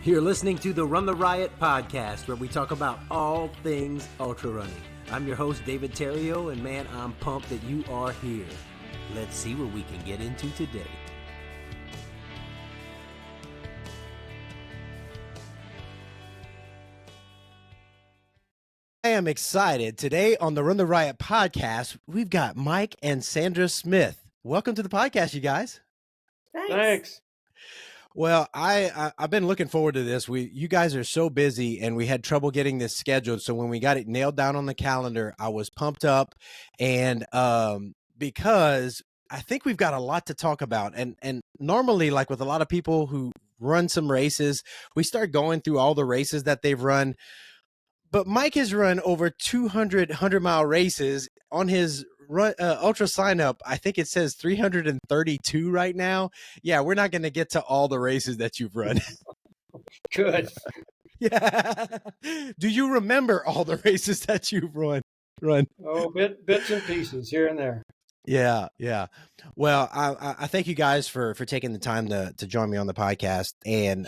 You're listening to the Run the Riot Podcast, where we talk about all things ultra running. I'm your host, David Terrio, and man, I'm pumped that you are here. Let's see what we can get into today. I am excited. Today on the Run the Riot Podcast, we've got Mike and Sandra Smith. Welcome to the podcast, you guys. Thanks. Well, I've been looking forward to this. You guys are so busy, and we had trouble getting this scheduled. So when we got it nailed down on the calendar, I was pumped up, and because I think we've got a lot to talk about. And normally, like with a lot of people who run some races, we start going through all the races that they've run. But Mike has run over 200 100-mile races on his ultra sign up. I think it says 332 right now. Yeah, we're not going to get to all the races that you've run. Good. Yeah. Do you remember all the races that you've run? Oh, bits and pieces here and there. Yeah. Well, I thank you guys for taking the time to join me on the podcast. And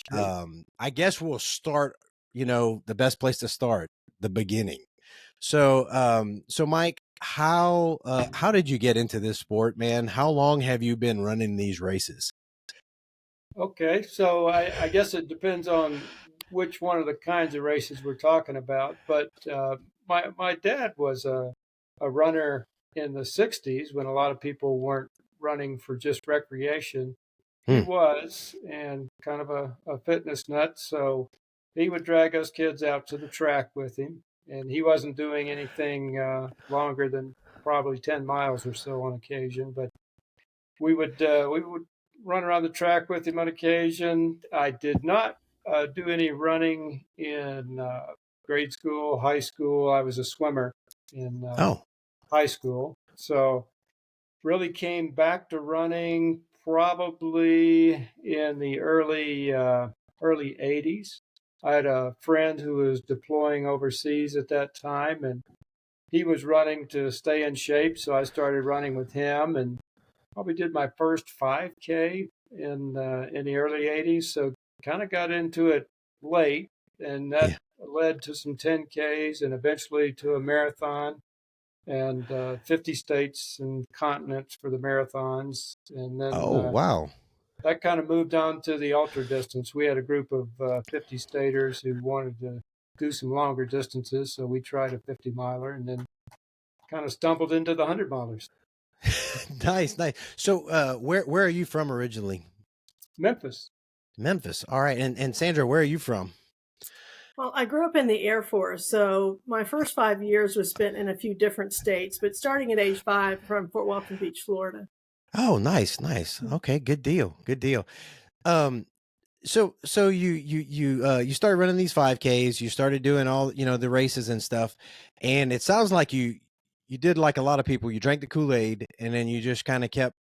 I guess we'll start, the best place to start, the beginning. So Mike, how did you get into this sport, man? How long have you been running these races? Okay, so I guess it depends on which one of the kinds of races we're talking about. But my dad was a runner in the 60s when a lot of people weren't running for just recreation. He was, and kind of a fitness nut. So he would drag us kids out to the track with him. And he wasn't doing anything longer than probably 10 miles or so on occasion. But we would run around the track with him on occasion. I did not do any running in grade school, high school. I was a swimmer in high school. So really came back to running probably in the early 80s. I had a friend who was deploying overseas at that time, and he was running to stay in shape. So I started running with him, and probably did my first 5K in the early 80s. So kind of got into it late, and that led to some 10Ks and eventually to a marathon, and 50 states and continents for the marathons. And then wow. That kind of moved on to the ultra distance. We had a group of 50 staters who wanted to do some longer distances. So we tried a 50 miler and then kind of stumbled into the 100 milers. Nice. So where are you from originally? Memphis. All right. And Sandra, where are you from? Well, I grew up in the Air Force, so my first 5 years was spent in a few different states, but starting at age 5 from Fort Walton Beach, Florida. Oh, nice. Okay, good deal. So you started running these 5Ks, you started doing all, the races and stuff. And it sounds like you did like a lot of people, you drank the Kool-Aid and then you just kind of kept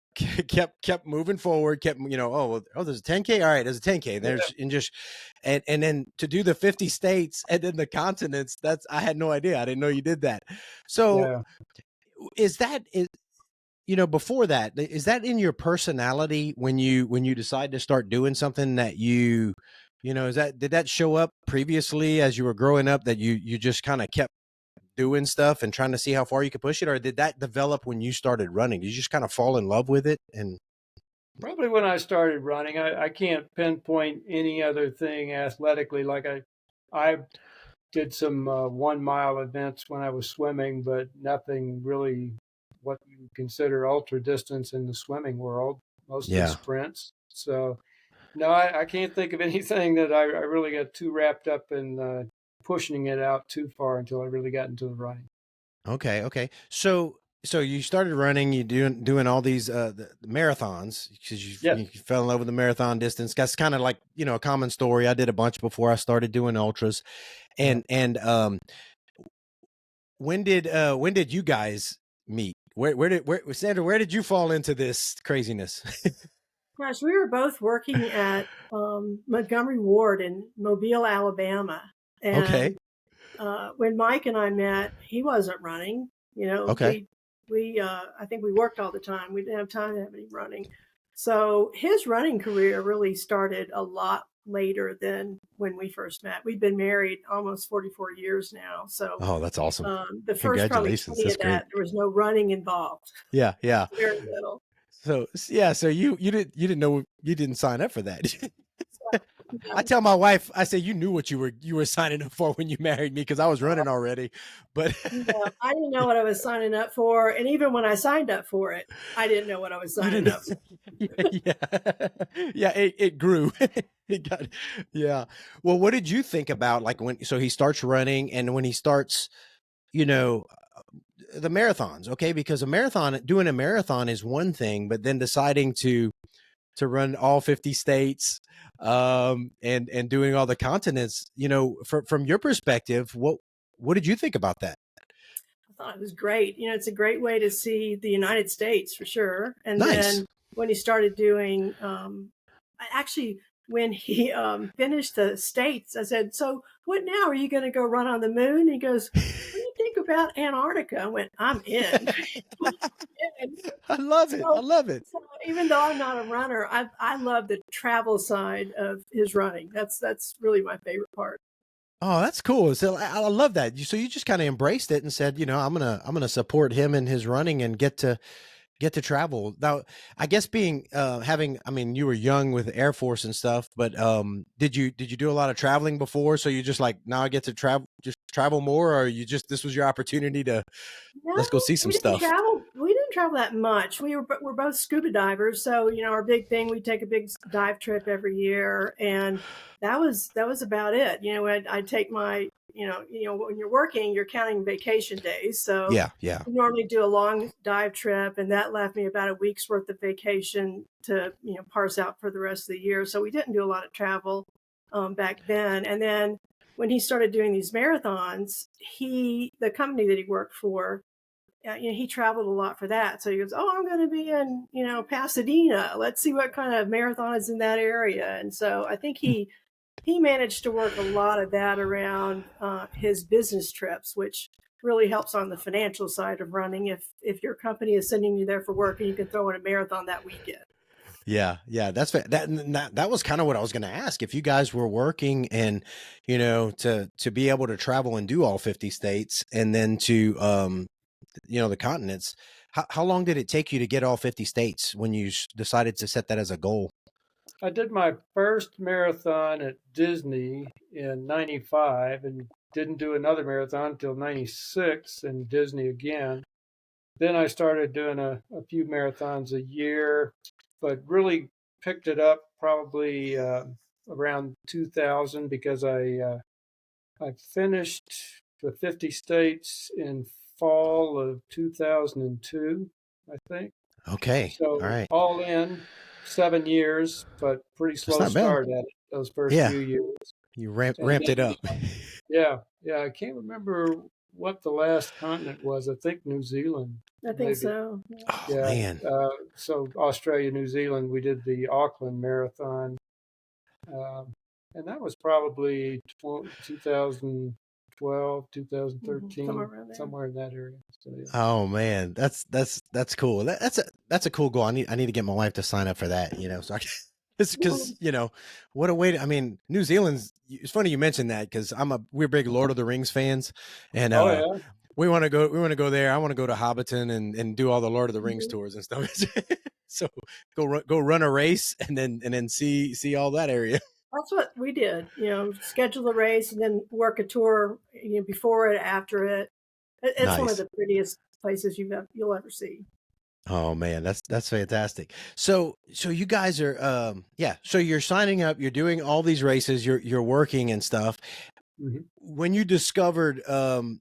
moving forward, there's a 10K. All right, there's a 10K. And then to do the 50 states and then the continents, I had no idea. I didn't know you did that. So before that, is that in your personality when you decide to start doing something that did that show up previously as you were growing up, that you just kind of kept doing stuff and trying to see how far you could push it? Or did that develop when you started running? Did you just kind of fall in love with it? And probably when I started running, I can't pinpoint any other thing athletically. Like I did some 1 mile events when I was swimming, but nothing really what you consider ultra distance in the swimming world, mostly sprints. So no, I can't think of anything that I really got too wrapped up in pushing it out too far until I really got into the running. Okay. So you started running, you doing all these the marathons because you fell in love with the marathon distance. That's kind of like, a common story. I did a bunch before I started doing ultras. And when did you guys meet? Sandra, where did you fall into this craziness? Gosh, we were both working at Montgomery Ward in Mobile, Alabama. And when Mike and I met, he wasn't running. Okay. We I think we worked all the time. We didn't have time to have any running. So his running career really started a lot later than when we first met. We've been married almost 44 years now. So Oh, that's awesome. the first probably Congratulations. 20 That's of that, great. there was no running involved. Yeah. Yeah. Very little. So yeah, so you didn't know, you didn't sign up for that. Yeah. I tell my wife, I say, you knew what you were signing up for when you married me, because I was running already. But Yeah, I didn't know what I was signing up for, and even when I signed up for it, I didn't know what I was signing up for. Yeah, it grew. It got, yeah. Well, what did you think about, like, so he starts running, and when he starts, you know, the marathons, okay? Because doing a marathon is one thing, but then deciding to run all 50 states, and doing all the continents, from your perspective, what did you think about that? I thought it was great. It's a great way to see the United States for sure. And Nice. then when he started doing, when he finished the states, I said, "So what now? Are you going to go run on the moon?" He goes, "What do you think about Antarctica?" I went, "I'm in." I love it. I love it. So even though I'm not a runner, I love the travel side of his running. That's really my favorite part. Oh, that's cool. So I love that. So you just kind of embraced it and said, I'm gonna support him in his running and get to travel. Now, I guess you were young with the Air Force and stuff, but did you do a lot of traveling before? So you just like, now I get to travel more, or this was your opportunity to let's go see some stuff? We didn't travel that much. We're both scuba divers, so our big thing, we take a big dive trip every year, and that was about it. I'd take my when you're working, you're counting vacation days. So yeah, we normally do a long dive trip, and that left me about a week's worth of vacation to parse out for the rest of the year. So we didn't do a lot of travel back then. And then when he started doing these marathons, the company that he worked for, he traveled a lot for that. So he goes, "Oh, I'm going to be in Pasadena. Let's see what kind of marathon is in that area." And so I think he managed to work a lot of that around his business trips, which really helps on the financial side of running. If your company is sending you there for work, and you can throw in a marathon that weekend. Yeah, that was kind of what I was going to ask. If you guys were working, and to be able to travel and do all 50 states, and then to the continents, how long did it take you to get all 50 states when you decided to set that as a goal? I did my first marathon at Disney in 95 and didn't do another marathon until 96 and Disney again. Then I started doing a few marathons a year, but really picked it up probably around 2000, because I finished the 50 states in fall of 2002, I think. Okay. So All right. all in 7 years, but pretty slow start at it those first few years. You ramped it up. Yeah. I can't remember what the last continent was. I think New Zealand. I think maybe. So. Oh, yeah. Man. So Australia, New Zealand, we did the Auckland Marathon. And that was probably 2012, 2013, somewhere in that area. So, yeah. Oh man, that's cool. That's a cool goal. I need to get my wife to sign up for that. So it's because what a way to. New Zealand's. It's funny you mentioned that, because we're big Lord of the Rings fans, and we want to go there. I want to go to Hobbiton and do all the Lord of the Rings tours and stuff. So go run a race and then see all that area. That's what we did. Schedule a race and then work a tour. Before it, after it. It's nice. One of the prettiest places you'll ever see. Oh man, that's fantastic. So you guys are so you're signing up, you're doing all these races, you're working and stuff. Mm-hmm. When you discovered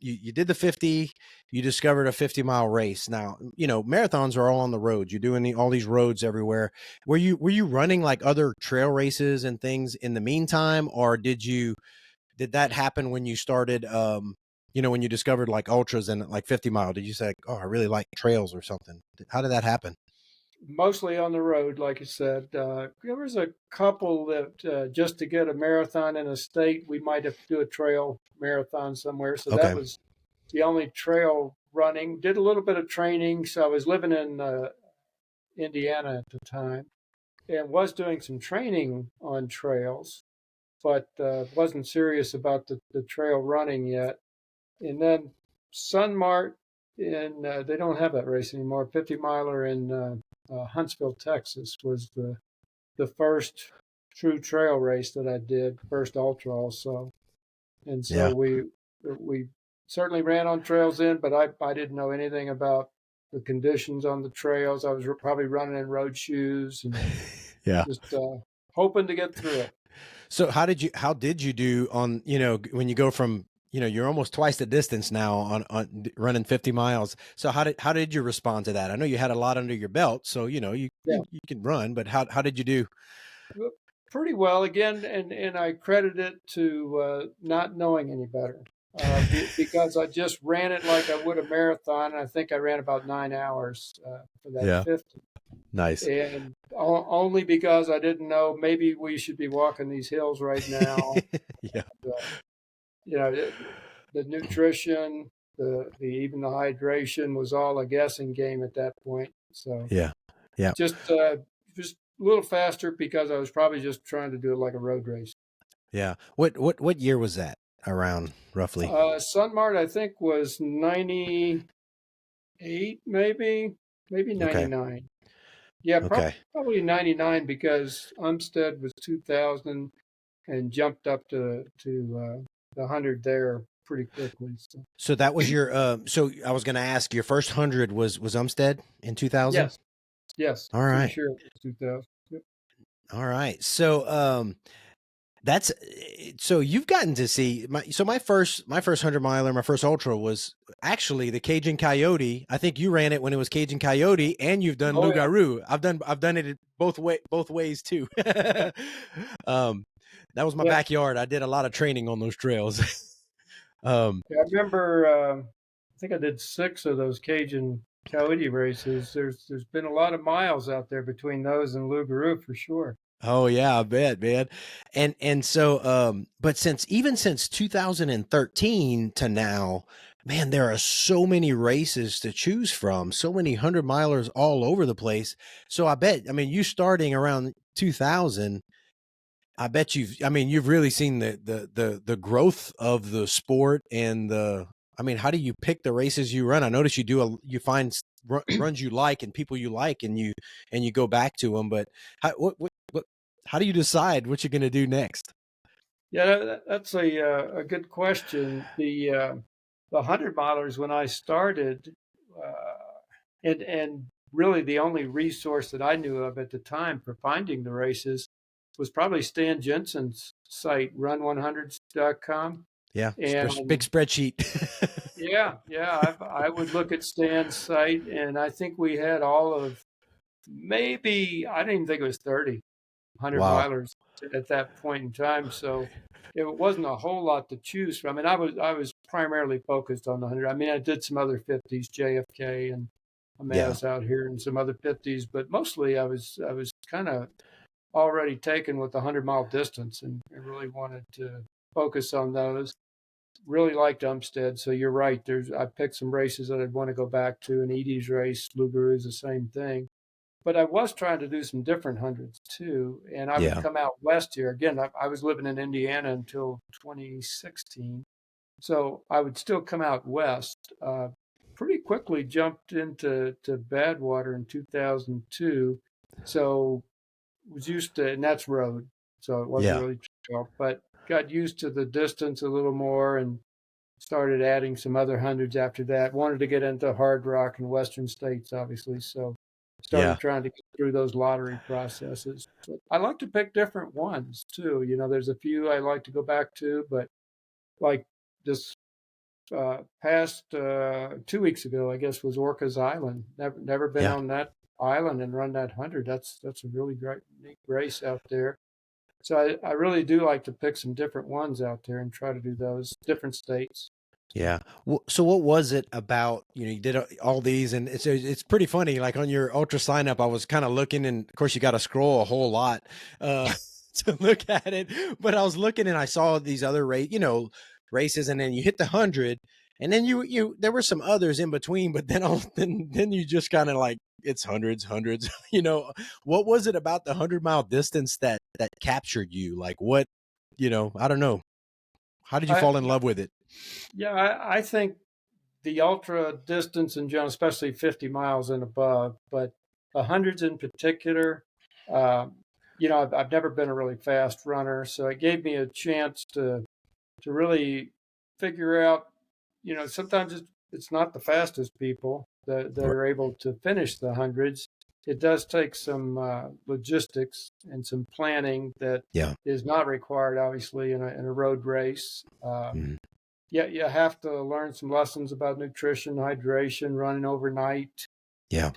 you did the 50, you discovered a 50-mile race. Now, marathons are all on the road. You're doing all these roads everywhere. Were you running like other trail races and things in the meantime, or did that happen when you started when you discovered like ultras and like 50-mile? Did you say, "Oh, I really like trails," or something? How did that happen? Mostly on the road, like you said. There was a couple that just to get a marathon in a state, we might have to do a trail marathon somewhere. So that was the only trail running. Did a little bit of training. So I was living in Indiana at the time, and was doing some training on trails. but wasn't serious about the trail running yet. And then Sunmart they don't have that race anymore. 50 miler in Huntsville, Texas was the first true trail race that I did, first ultra also. And so Yeah. we certainly ran on trails then, but I didn't know anything about the conditions on the trails. I was probably running in road shoes and Yeah. just hoping to get through it. So how did you do on, when you go from, you're almost twice the distance now on running 50 miles. So how did you respond to that? I know you had a lot under your belt, so, you can run, but how did you do? Pretty well again. And I credit it to not knowing any better because I just ran it like I would a marathon. And I think I ran about 9 hours for that 50. Nice. And only because I didn't know maybe we should be walking these hills right now. Yeah. The nutrition, even the hydration was all a guessing game at that point. So yeah. just a little faster because I was probably just trying to do it like a road race. Yeah. What year was that around roughly? Sunmart, I think, was 98, maybe 99. Okay. Yeah, probably 99 because Umstead was 2000 and jumped up to the 100 there pretty quickly. So that was your so I was going to ask, your first 100 was Umstead in 2000? Yes. All right. Sure, it was 2000. Yep. All right. So so you've gotten to see my first 100 miler, my first ultra was actually the Cajun Coyote. I think you ran it when it was Cajun Coyote, and you've done Loup-Garou. I've done it both ways too. That was my backyard. I did a lot of training on those trails. I remember I think I did 6 of those Cajun Coyote races. There's been a lot of miles out there between those and Loup-Garou for sure. Oh yeah, I bet, man. And so but since 2013 to now, man, there are so many races to choose from, so many 100 milers all over the place. So you starting around 2000, I bet you've really seen the growth of the sport and how do you pick the races you run? I notice you find runs you like and people you like and you go back to them, but how do you decide what you're going to do next? Yeah, that's a good question. The 100 milers when I started, and really the only resource that I knew of at the time for finding the races was probably Stan Jensen's site, run100s.com. Yeah, and big spreadsheet. yeah, I would look at Stan's site, and I think we had all of maybe, I didn't even think it was 30 100 milers at that point in time. So it wasn't a whole lot to choose from. I was primarily focused on the 100. I did some other 50s, JFK and Amadas out here and some other 50s, but mostly I was kind of already taken with the 100-mile distance and really wanted to focus on those. Really liked Umstead, so you're right. I picked some races that I'd want to go back to. An Edie's race, Loup-Garou is the same thing. But I was trying to do some different hundreds too, and I would come out west here. Again, I was living in Indiana until 2016, so I would still come out west. Pretty quickly jumped into Badwater in 2002, so was used to, and that's road, so it wasn't really trail, but got used to the distance a little more and started adding some other hundreds after that. Wanted to get into hard rock and western states, obviously, so started trying to get through those lottery processes. But I like to pick different ones too. There's a few I like to go back to, but like this past 2 weeks ago, I guess, was Orcas Island. Never been on that island and run that 100. That's a really great neat race out there. So I really do like to pick some different ones out there and try to do those different states. Yeah. So what was it about, you did all these, and it's pretty funny, like on your ultra sign up, I was kind of looking, and of course you got to scroll a whole lot to look at it, but I was looking and I saw these other races, and then you hit the 100, and then you there were some others in between, but then you just kind of like, it's hundreds. What was it about the 100-mile distance that captured you? Like what I don't know. How did you fall in love with it? Yeah, I think the ultra distance in general, especially 50 miles and above, but the hundreds in particular, I've never been a really fast runner, so it gave me a chance to really figure out, sometimes it's not the fastest people that are able to finish the hundreds. It does take some logistics and some planning that is not required, obviously, in a road race. Yeah, you have to learn some lessons about nutrition, hydration, running overnight. Yeah.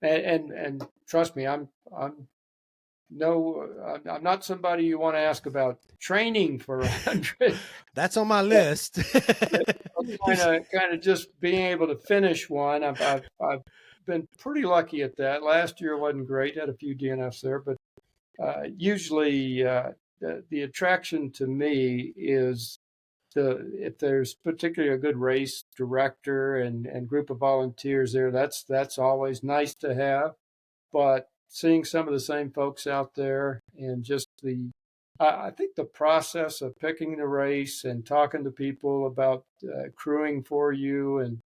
And trust me, I'm not somebody you want to ask about training for 100. That's on my list. kind of just being able to finish one. I've been pretty lucky at that. Last year wasn't great. Had a few DNFs there, but usually the attraction to me is if there's particularly a good race director and group of volunteers there, that's always nice to have. But seeing some of the same folks out there and just I think the process of picking the race and talking to people about crewing for you and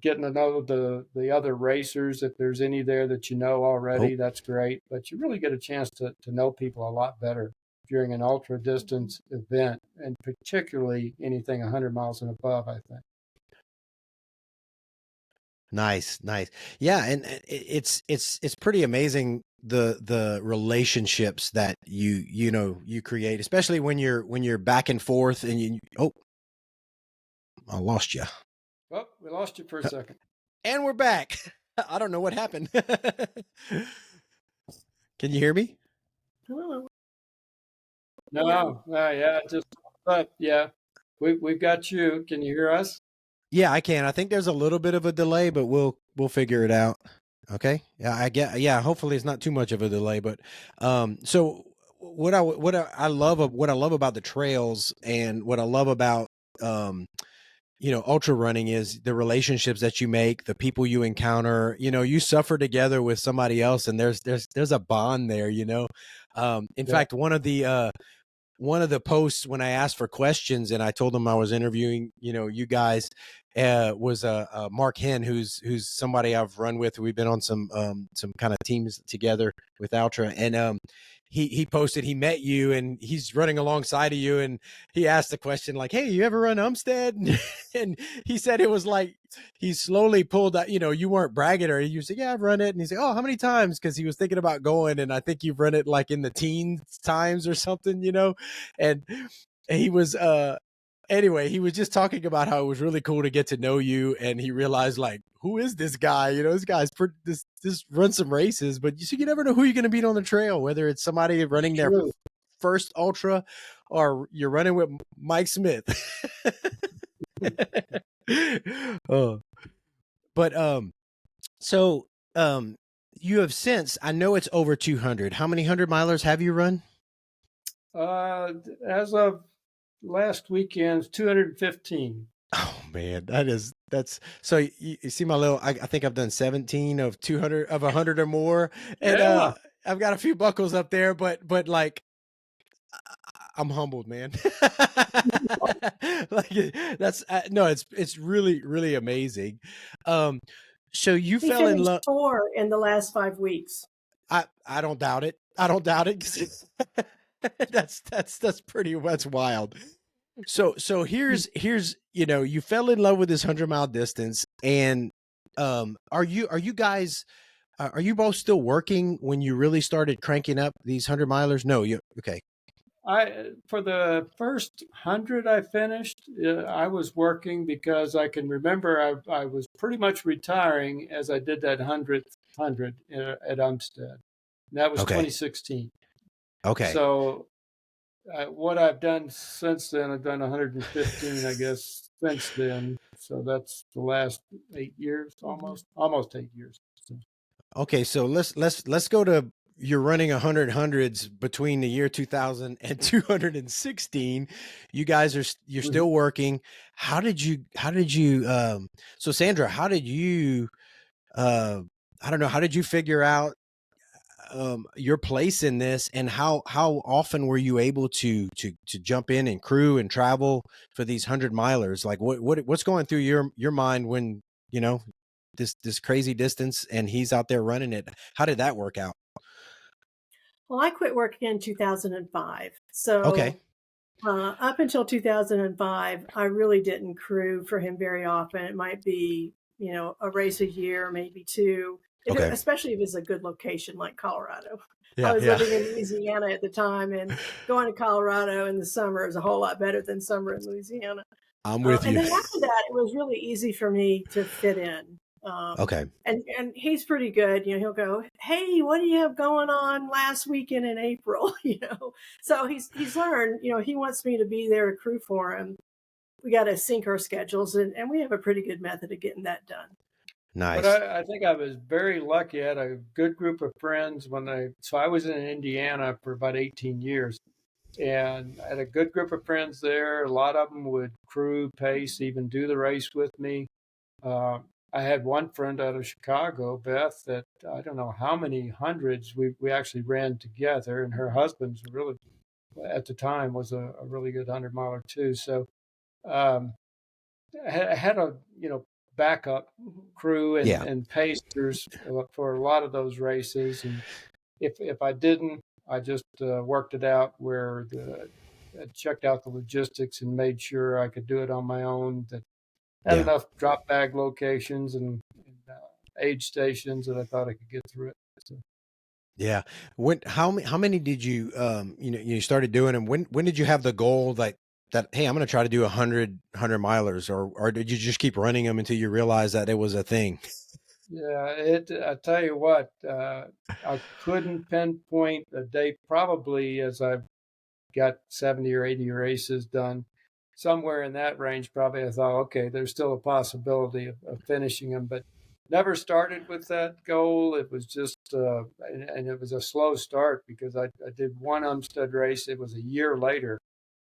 getting to know the other racers, if there's any there that you know already, that's great. But you really get a chance to know people a lot better during an ultra distance event, and particularly anything 100 miles and above, I think. Nice. Yeah, and it's pretty amazing the relationships that you create, especially when you're back and forth and I lost you. Oh, we lost you for a second. And we're back. I don't know what happened. Can you hear me? Hello. No, yeah, we've got you. Can you hear us? Yeah, I can. I think there's a little bit of a delay, but we'll figure it out. Okay. Yeah, hopefully it's not too much of a delay, but so what I love about the trails and what I love about ultra running is the relationships that you make, the people you encounter. You suffer together with somebody else, and there's a bond there. In fact, one of the posts when I asked for questions and I told them I was interviewing, you guys, was Mark Henn, who's somebody I've run with. We've been on some kind of teams together with Ultra, and he posted he met you and he's running alongside of you, and he asked the question like, "Hey, you ever run Umstead?" And he said it was like he slowly pulled out, you weren't bragging, or you said, "Yeah, I've run it," and he said, "Oh, how many times?" Because he was thinking about going, and I think you've run it like in the teens times or something, and he was anyway, he was just talking about how it was really cool to get to know you, and he realized like, who is this guy? This guy's this runs some races, but you never know who you're going to meet on the trail, whether it's somebody running their first ultra or you're running with Mike Smith. But so you have since, I know it's over 200. How many 100-milers have you run? As of last weekend's 215. Oh man, that's so you see my little, I think I've done 17 of 200 of 100 or more, and I've got a few buckles up there, but like I'm humbled, man. Like that's no, it's really amazing. So you fell in love 4 in the last 5 weeks. I don't doubt it. That's wild. So here's you fell in love with this 100-mile distance, and are you guys are you both still working when you really started cranking up these 100-milers? No, okay. For the first 100 I finished, I was working because I can remember I was pretty much retiring as I did that 100th 100 at Umstead. And that was 2016. Okay. So what I've done since then, I've done 115, I guess, since then. So that's the last 8 years, almost 8 years. So. Okay, so let's go to you're running 100 hundreds between the year 2000 and 216. You guys you're still working. How did you so Sandra, how did you I don't know, how did you figure out your place in this, and how often were you able to jump in and crew and travel for these 100-milers? Like what's going through your mind when, you know, this crazy distance and he's out there running it? How did that work out? Well, I quit working in 2005. Okay. So up until 2005, I really didn't crew for him very often. It might be, you know, a race a year, maybe two, Okay. especially if it's a good location like Colorado. Yeah, I was living in Louisiana at the time, and going to Colorado in the summer is a whole lot better than summer in Louisiana. I'm with And you. then after that, it was really easy for me to fit in. Okay. And he's pretty good. You know, he'll go, "Hey, what do you have going on last weekend in April?" You know, so he's learned. You know, he wants me to be there to crew for him. We got to sync our schedules, and we have a pretty good method of getting that done. Nice. But I think I was very lucky. I had a good group of friends so I was in Indiana for about 18 years, and I had a good group of friends there. A lot of them would crew, pace, even do the race with me. I had one friend out of Chicago, Beth, that I don't know how many hundreds we actually ran together, and her husband's really, at the time, was a really good 100-miler too. So I had a, you know, backup crew and pacers for a lot of those races. And if I didn't, I just worked it out where I checked out the logistics and made sure I could do it on my own, that had enough drop bag locations and aid stations that I thought I could get through it. So. Yeah. How many did you, you know, you started doing, and when did you have the goal that, hey, I'm going to try to do 100 milers, or did you just keep running them until you realized that it was a thing? Yeah, I tell you what, I couldn't pinpoint a date, probably as I've got 70 or 80 races done. Somewhere in that range, probably I thought, okay, there's still a possibility of finishing them, but never started with that goal. It was just, and it was a slow start because I did one Umstead race. It was a year later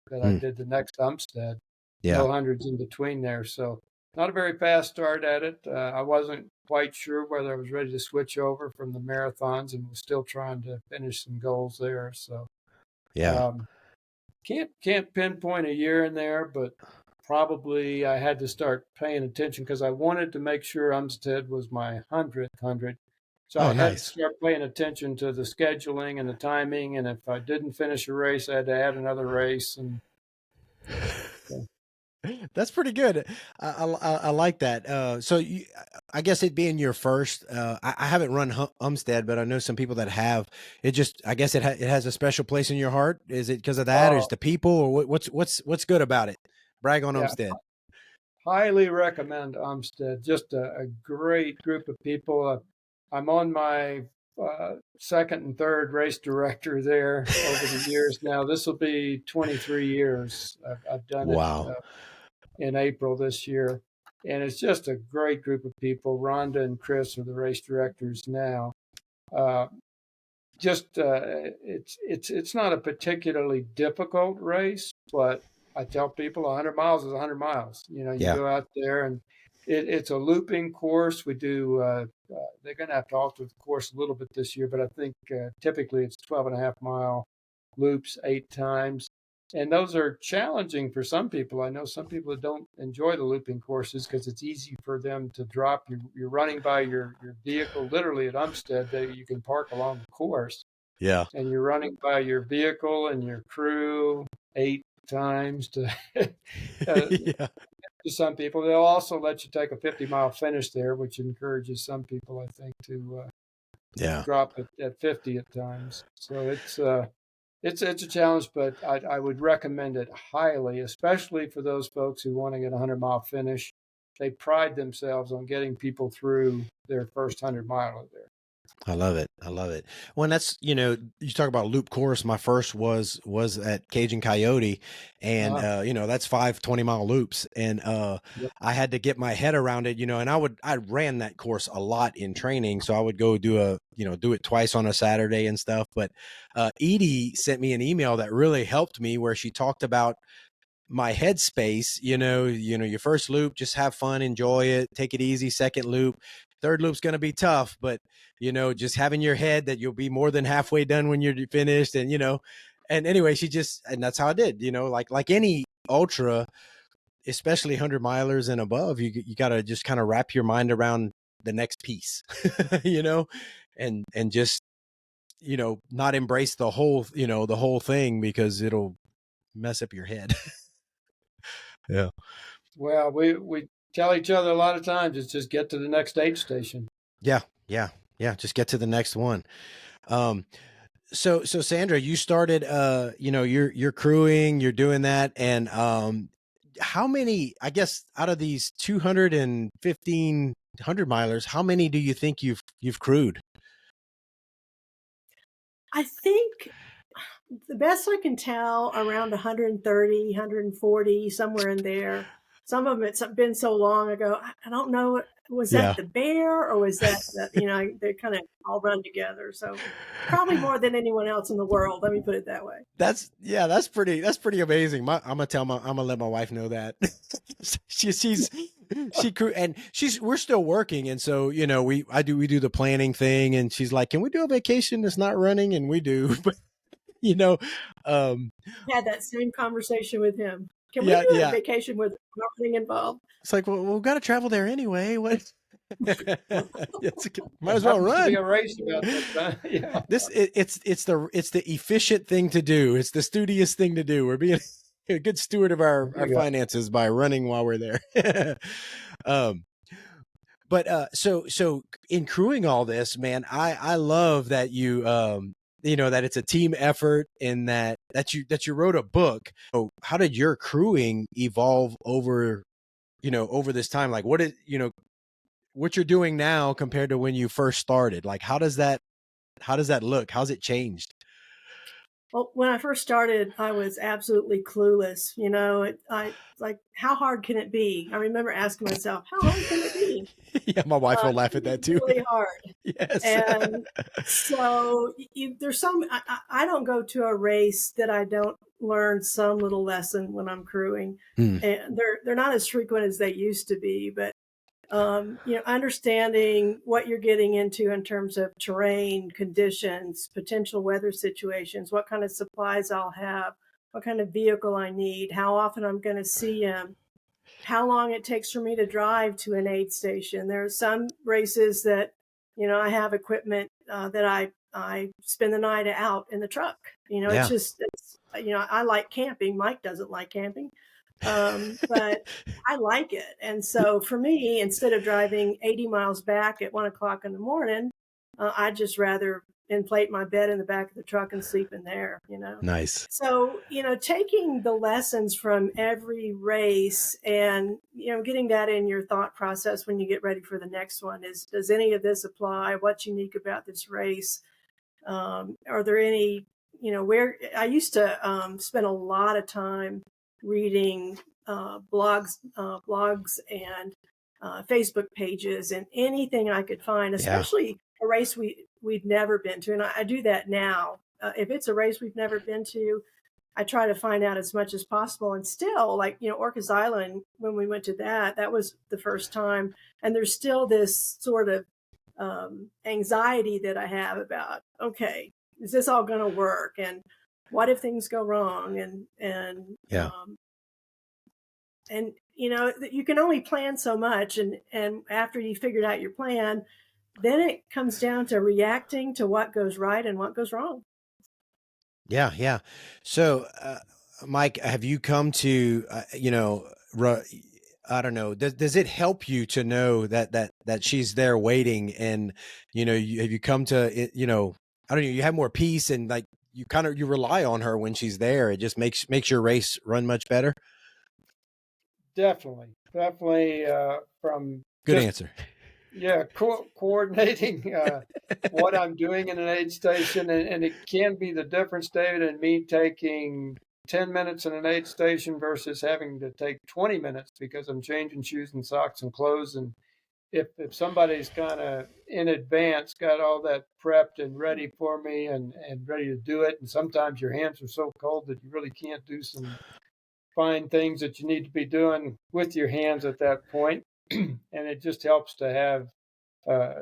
that I did the next Umstead. No hundreds in between there. So not a very fast start at it. I wasn't quite sure whether I was ready to switch over from the marathons, and was still trying to finish some goals there. So can't pinpoint a year in there, but probably I had to start paying attention because I wanted to make sure Umstead was my 100th. So I had to start paying attention to the scheduling and the timing. And if I didn't finish a race, I had to add another race. And that's pretty good. I like that. So I guess it being your first, I haven't run Umstead, but I know some people that have. It just, I guess it has a special place in your heart. Is it because of that, or is the people, or what's good about it? Brag on Umstead. Highly recommend Umstead. Just a great group of people. I'm on my second and third race director there over the years now. This will be 23 years I've done it in April this year. And it's just a great group of people. Rhonda and Chris are the race directors now. It's not a particularly difficult race, but I tell people 100 miles is 100 miles. You know, you go out there, and it's a looping course. We do, they're going to have to alter the course a little bit this year, but I think typically it's 12.5-mile loops 8 times. And those are challenging for some people. I know some people that don't enjoy the looping courses because it's easy for them to drop. You're running by your vehicle, literally at Umstead, that you can park along the course. Yeah. And you're running by your vehicle and your crew 8 times to to some people. They'll also let you take a 50-mile finish there, which encourages some people, I think, to drop it at 50 at times. So it's a challenge, but I would recommend it highly, especially for those folks who want to get a 100-mile finish. They pride themselves on getting people through their first 100-miler there. I love it. Well, that's, you know, you talk about loop course. My first was at Cajun Coyote, and you know, that's 5 20-mile loops, and I had to get my head around it, you know, and I ran that course a lot in training, so I would go do it twice on a Saturday and stuff. But Edie sent me an email that really helped me, where she talked about my headspace, you know, your first loop, just have fun, enjoy it, take it easy. Second loop, third loop's going to be tough, but just having your head that you'll be more than halfway done when you're finished. And, and anyway, and that's how I did, like any ultra, especially 100 milers and above, you got to just kind of wrap your mind around the next piece, and just, not embrace the whole thing, because it'll mess up your head. Yeah. Well, we tell each other a lot of times, it's just get to the next aid station. Yeah. Just get to the next one. So Sandra, you started, you're crewing, you're doing that. And, how many, I guess, out of these 215 100 milers, how many do you think you've crewed? I think the best I can tell, around 130, 140, somewhere in there. Some of them, it's been so long ago, I don't know. Was that the bear, or was that they kind of all run together? So probably more than anyone else in the world. Let me put it that way. That's pretty amazing. I'm gonna let my wife know that. she crew, and we're still working. And so, we do the planning thing, and she's like, can we do a vacation that's not running? And we do, but had that same conversation with him. Can we do a vacation with nothing involved? It's like, well, we've got to travel there anyway. What? Might as well run. Be a race about that. Yeah. It's the efficient thing to do. It's the studious thing to do. We're being a good steward of our finances by running while we're there. But so in crewing all this, man, I love that you that it's a team effort, and that you wrote a book. So how did your crewing evolve over this time? Like, what you're doing now compared to when you first started? Like, how does that look? How's it changed? Well, when I first started, I was absolutely clueless. I like, how hard can it be? I remember asking myself, how hard can it be? Yeah, my wife will laugh at that too. Really hard. Yes. And so there's I don't go to a race that I don't learn some little lesson when I'm crewing. And they're not as frequent as they used to be, but understanding what you're getting into in terms of terrain, conditions, potential weather situations, what kind of supplies I'll have, what kind of vehicle I need, how often I'm going to see them, how long it takes for me to drive to an aid station. There are some races that, I have equipment that I spend the night out in the truck. It's I like camping. Mike doesn't like camping. But I like it. And so for me, instead of driving 80 miles back at 1:00 in the morning, I'd just rather inflate my bed in the back of the truck and sleep in there, Nice. So, taking the lessons from every race and, getting that in your thought process when you get ready for the next one does any of this apply? What's unique about this race? Are there any, where I used to spend a lot of time reading blogs and Facebook pages and anything I could find, especially a race we've never been to. And I do that now. If it's a race we've never been to, I try to find out as much as possible. And still, like, Orcas Island, when we went to that was the first time. And there's still this sort of anxiety that I have about, okay, is this all going to work? And what if things go wrong? And you can only plan so much. And after you figured out your plan, then it comes down to reacting to what goes right and what goes wrong. Yeah. So, Mike, have you come to, I don't know, does it help you to know that she's there waiting, and, have you come to it, I don't know, you have more peace, and like, you rely on her when she's there. It just makes your race run much better. Definitely. From good answer. Yeah, coordinating what I'm doing in an aid station, and it can be the difference, David, in me taking 10 minutes in an aid station versus having to take 20 minutes because I'm changing shoes and socks and clothes. And if somebody's kind of in advance got all that prepped and ready for me and ready to do it, and sometimes your hands are so cold that you really can't do some fine things that you need to be doing with your hands at that point. And it just helps to have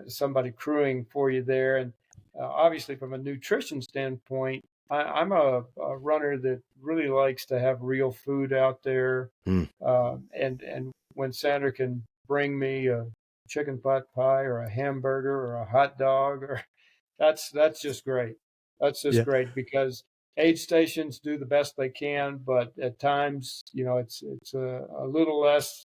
somebody crewing for you there. And obviously, from a nutrition standpoint, I'm a runner that really likes to have real food out there. And when Sandra can bring me a chicken pot pie or a hamburger or a hot dog, or that's just great. That's just great, because aid stations do the best they can, but at times, it's a little less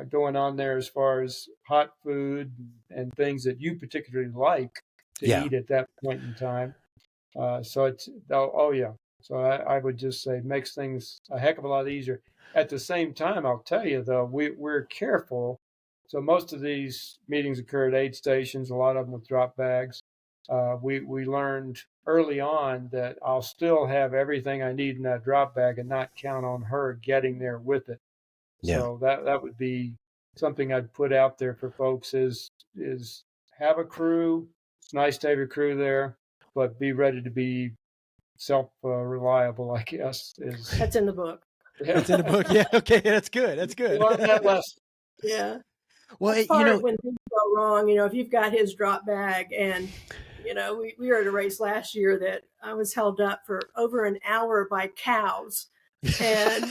going on there as far as hot food and things that you particularly like to eat at that point in time. So it's, oh yeah. So I would just say makes things a heck of a lot easier. At the same time, I'll tell you though, we're careful. So most of these meetings occur at aid stations, a lot of them with drop bags. We learned early on that I'll still have everything I need in that drop bag and not count on her getting there with it. Yeah. So that would be something I'd put out there for folks is have a crew. It's nice to have your crew there, but be ready to be self-reliable, I guess. That's in the book. Yeah. That's in the book. Yeah. Okay. That's good. That's good. Learn that lesson. Yeah. Well, when things go wrong, if you've got his drop bag and, we were at a race last year that I was held up for over an hour by cows. And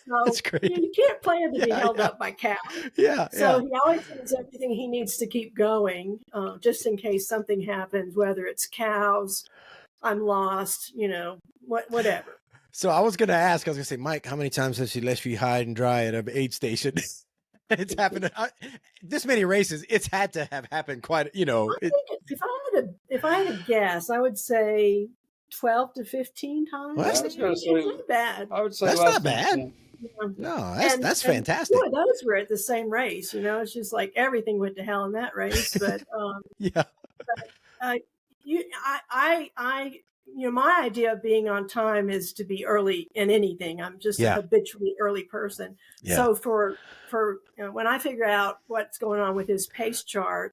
so that's great. you can't plan to be held up by cows. Yeah. So he always has everything he needs to keep going, just in case something happens, whether it's cows, I'm lost, whatever. So I was going to say, Mike, how many times has she left you high and dry at an aid station? It's happened this many races. It's had to have happened quite, I think if I had to guess, I would say 12 to 15 times. Well, it's not bad. I would say that's not bad. Yeah. No, that's fantastic. Boy, those were at the same race. It's just like everything went to hell in that race. But yeah. My idea of being on time is to be early in anything. I'm just a habitually early person. Yeah. So for when I figure out what's going on with his pace chart,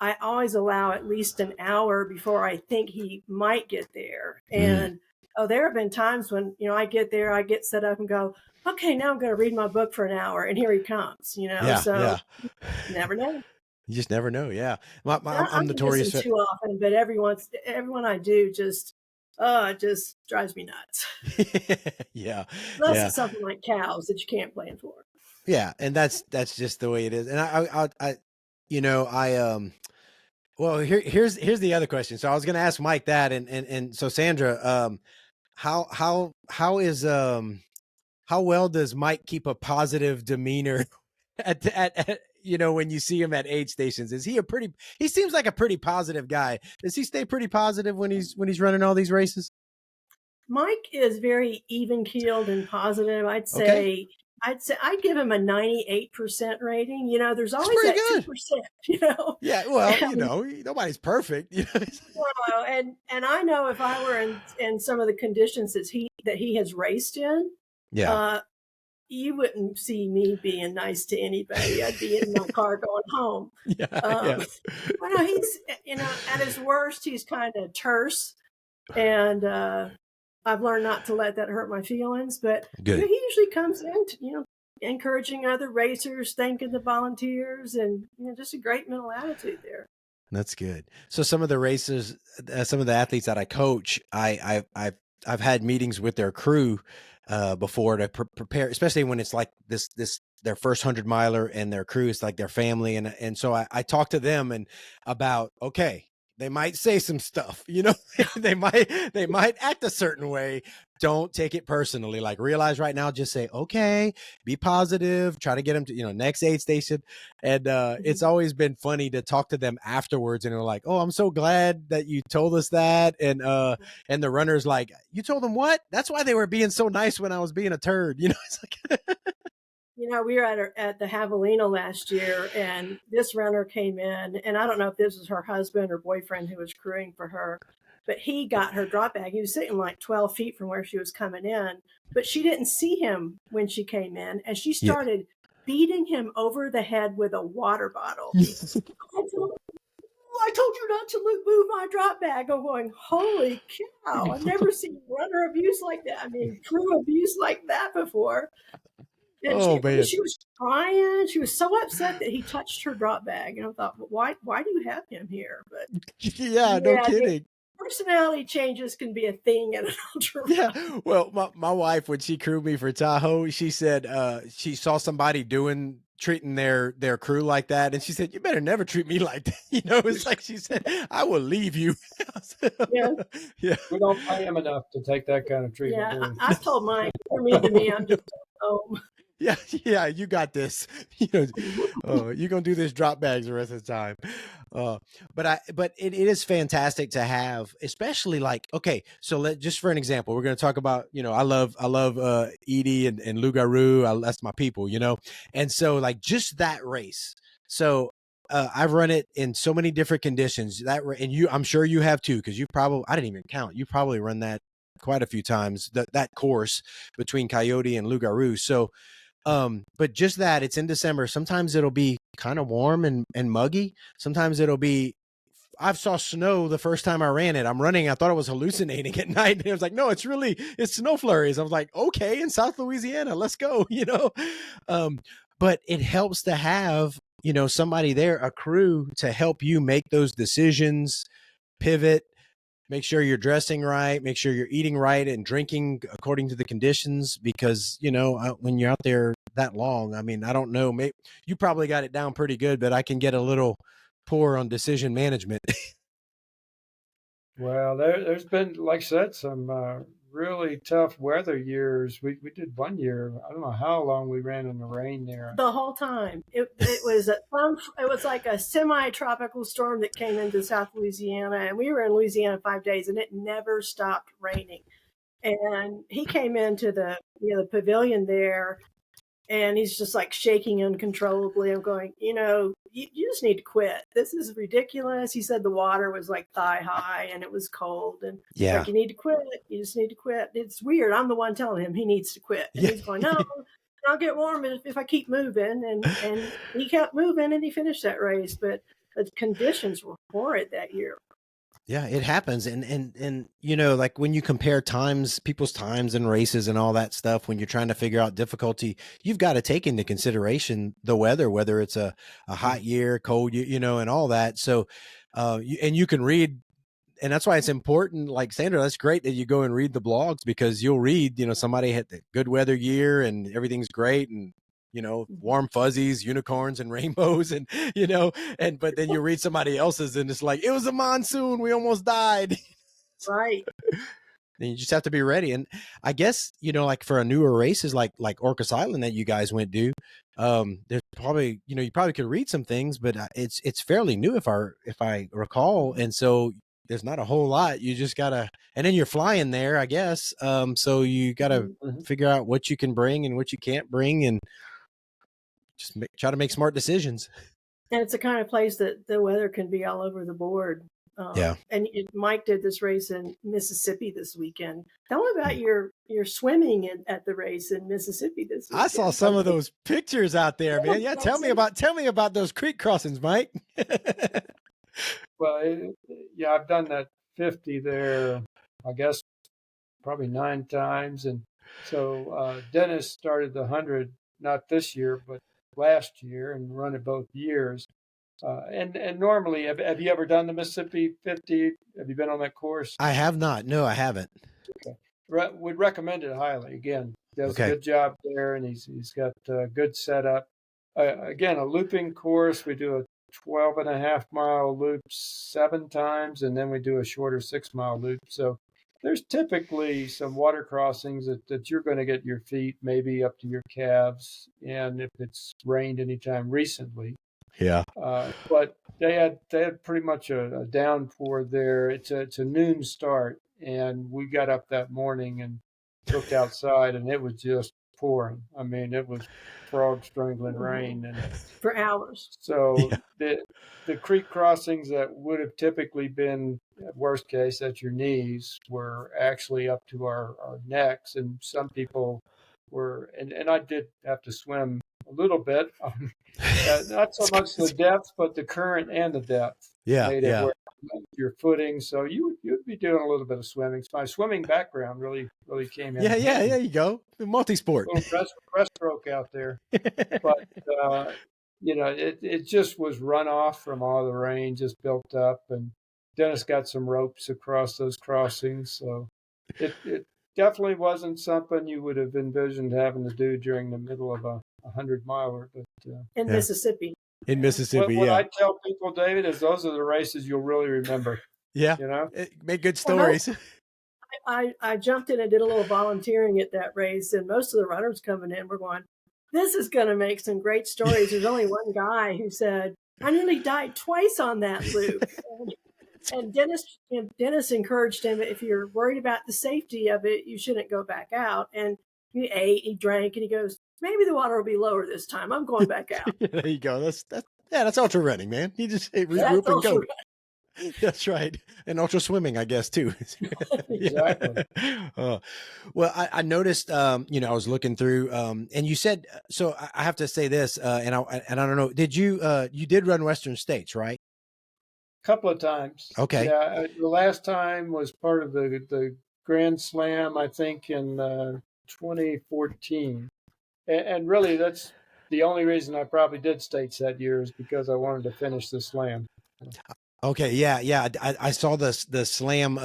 I always allow at least an hour before I think he might get there. And there have been times when, I get there, I get set up and go, okay, now I'm going to read my book for an hour, and here he comes, You never know. You just never know. Yeah. I'm notorious too often, but everyone I do just drives me nuts. Yeah. Unless it's something like cows that you can't plan for. Yeah. And that's just the way it is. And well, here's the other question. So I was going to ask Mike that. And so Sandra, how well does Mike keep a positive demeanor at when you see him at aid stations? Is he he seems like a pretty positive guy. Does he stay pretty positive when he's running all these races? Mike is very even keeled and positive. I'd say I'd give him a 98% rating. There's always that 2%, Yeah. Well, nobody's perfect. And I know if I were in some of the conditions that he has raced in, you wouldn't see me being nice to anybody. I'd be in my car going home. Well, he's, at his worst, he's kind of terse, and I've learned not to let that hurt my feelings. But he usually comes in, encouraging other racers, thanking the volunteers, and just a great mental attitude there. That's good. So some of the racers, some of the athletes that I coach, I've had meetings with their crew before to prepare, especially when it's like this their first 100-miler and their crew is like their family. And so I talk to them about, okay, they might say some stuff, they might act a certain way. Don't take it personally. Like, realize right now, just say, okay, be positive, try to get them to, next aid station. And it's always been funny to talk to them afterwards. And they're like, oh, I'm so glad that you told us that. And the runner's like, you told them what? That's why they were being so nice when I was being a turd. It's like, we were at the Javelina last year, and this runner came in, and I don't know if this was her husband or boyfriend who was crewing for her, but he got her drop bag. He was sitting like 12 feet from where she was coming in, but she didn't see him when she came in, and she started beating him over the head with a water bottle. I told you not to move my drop bag. I'm going, holy cow, I've never seen runner abuse like that. I mean, crew abuse like that before. And man. she was crying. She was so upset that he touched her drop bag. And I thought, well, why do you have him here? But yeah, no kidding. Personality changes can be a thing at an ultra run. Yeah. Well, my wife, when she crewed me for Tahoe, she said she saw somebody treating their crew like that, and she said, "You better never treat me like that." It's like she said, "I will leave you." Yeah. We don't pay him enough to take that kind of treatment. Yeah, I've told Mike, you're mean to me. I'm just home. Yeah, you got this. You're gonna do this drop bags the rest of the time. But it is fantastic to have, especially like, okay, so just for an example, we're gonna talk about, I love Edie and Lou Garou. That's my people, and so like just that race. So I've run it in so many different conditions and I'm sure you have too, because I didn't even count. You probably run that quite a few times, that course between Coyote and Lou Garou. So but just that, it's in December. Sometimes it'll be kind of warm and muggy. Sometimes I saw snow the first time I ran it. I'm running. I thought I was hallucinating at night. And it was like, no, it's snow flurries. I was like, okay, in South Louisiana, let's go, but it helps to have, somebody there, a crew to help you make those decisions, pivot, make sure you're dressing right, make sure you're eating right and drinking according to the conditions, because, when you're out there that long, I mean, I don't know, maybe you probably got it down pretty good, but I can get a little poor on decision management. Well, there's been, like I said, some really tough weather years. We did one year, I don't know how long we ran in the rain there. The whole time. It was like a semi-tropical storm that came into South Louisiana, and we were in Louisiana 5 days, and it never stopped raining. And he came into the pavilion there, and he's just like shaking uncontrollably. I'm going, you just need to quit. This is ridiculous. He said the water was like thigh high and it was cold. And like, you need to quit. You just need to quit. It's weird. I'm the one telling him he needs to quit. And he's going, no, I'll get warm if I keep moving. And he kept moving and he finished that race. But the conditions were horrid that year. Yeah, it happens. And like when you compare people's times and races and all that stuff, when you're trying to figure out difficulty, you've got to take into consideration the weather, whether it's a hot year, cold year, and all that. So, and you can read, and that's why it's important. Like Sandra, that's great that you go and read the blogs, because you'll read, somebody had the good weather year and everything's great, and warm fuzzies, unicorns and rainbows, and, but then you read somebody else's and it's like, it was a monsoon, we almost died. Right. And you just have to be ready. And I guess, like for a newer races, like Orcas Island that you guys went to, there's probably, you probably could read some things, but it's fairly new if I recall. And so there's not a whole lot. You just gotta, and then you're flying there, I guess. So you gotta figure out what you can bring and what you can't bring, and just try to make smart decisions. And it's the kind of place that the weather can be all over the board. And Mike did this race in Mississippi this weekend. Tell me about your swimming at the race in Mississippi this weekend. I saw some of those pictures out there, man. Yeah, tell me about those creek crossings, Mike. Well, I've done that 50 there, I guess, probably 9 times. And so Dennis started the 100, not this year, but last year, and run it both years. And normally, have you ever done the Mississippi 50? Have you been on that course? I have not. No, I haven't. Okay. Would recommend it highly. Again, does a good job there, and he's got a good setup. Again, a looping course. We do a 12.5-mile loop 7 times, and then we do a shorter 6-mile loop. So there's typically some water crossings that you're going to get your feet maybe up to your calves, and if it's rained anytime recently. Yeah. But they had pretty much a downpour there. It's a noon start, and we got up that morning and looked outside, and it was just pouring. I mean, it was frog strangling rain, and for hours. So the creek crossings that would have typically been, at worst case, at your knees were actually up to our necks, and some people were, and I did have to swim a little bit, not so much the depth, but the current and the depth. Yeah. your footing. So you'd be doing a little bit of swimming. My swimming background really came in. Yeah. There you go. Multi-sport. A little breaststroke out there. But, it just was runoff from all the rain just built up. And Dennis got some ropes across those crossings. So it definitely wasn't something you would have envisioned having to do during the middle of a 100-miler. But in Mississippi. In Mississippi, what I tell people, David, is those are the races you'll really remember. Yeah. Make good stories. I jumped in and did a little volunteering at that race, and most of the runners coming in were going, this is going to make some great stories. There's only one guy who said, I nearly died twice on that loop. And Dennis encouraged him, if you're worried about the safety of it, you shouldn't go back out. And he ate, he drank, and he goes, maybe the water will be lower this time. I'm going back out. There you go. That's ultra running, man. You just regroup and go. That's right. And ultra swimming, I guess, too. Exactly. Well, I noticed, I was looking through, and you said, so I have to say this, and I don't know, you did run Western States, right? A couple of times. Okay. Yeah. The last time was part of the Grand Slam, I think, in 2014. And really, that's the only reason I probably did states that year is because I wanted to finish the slam. Okay. Yeah. I saw the slam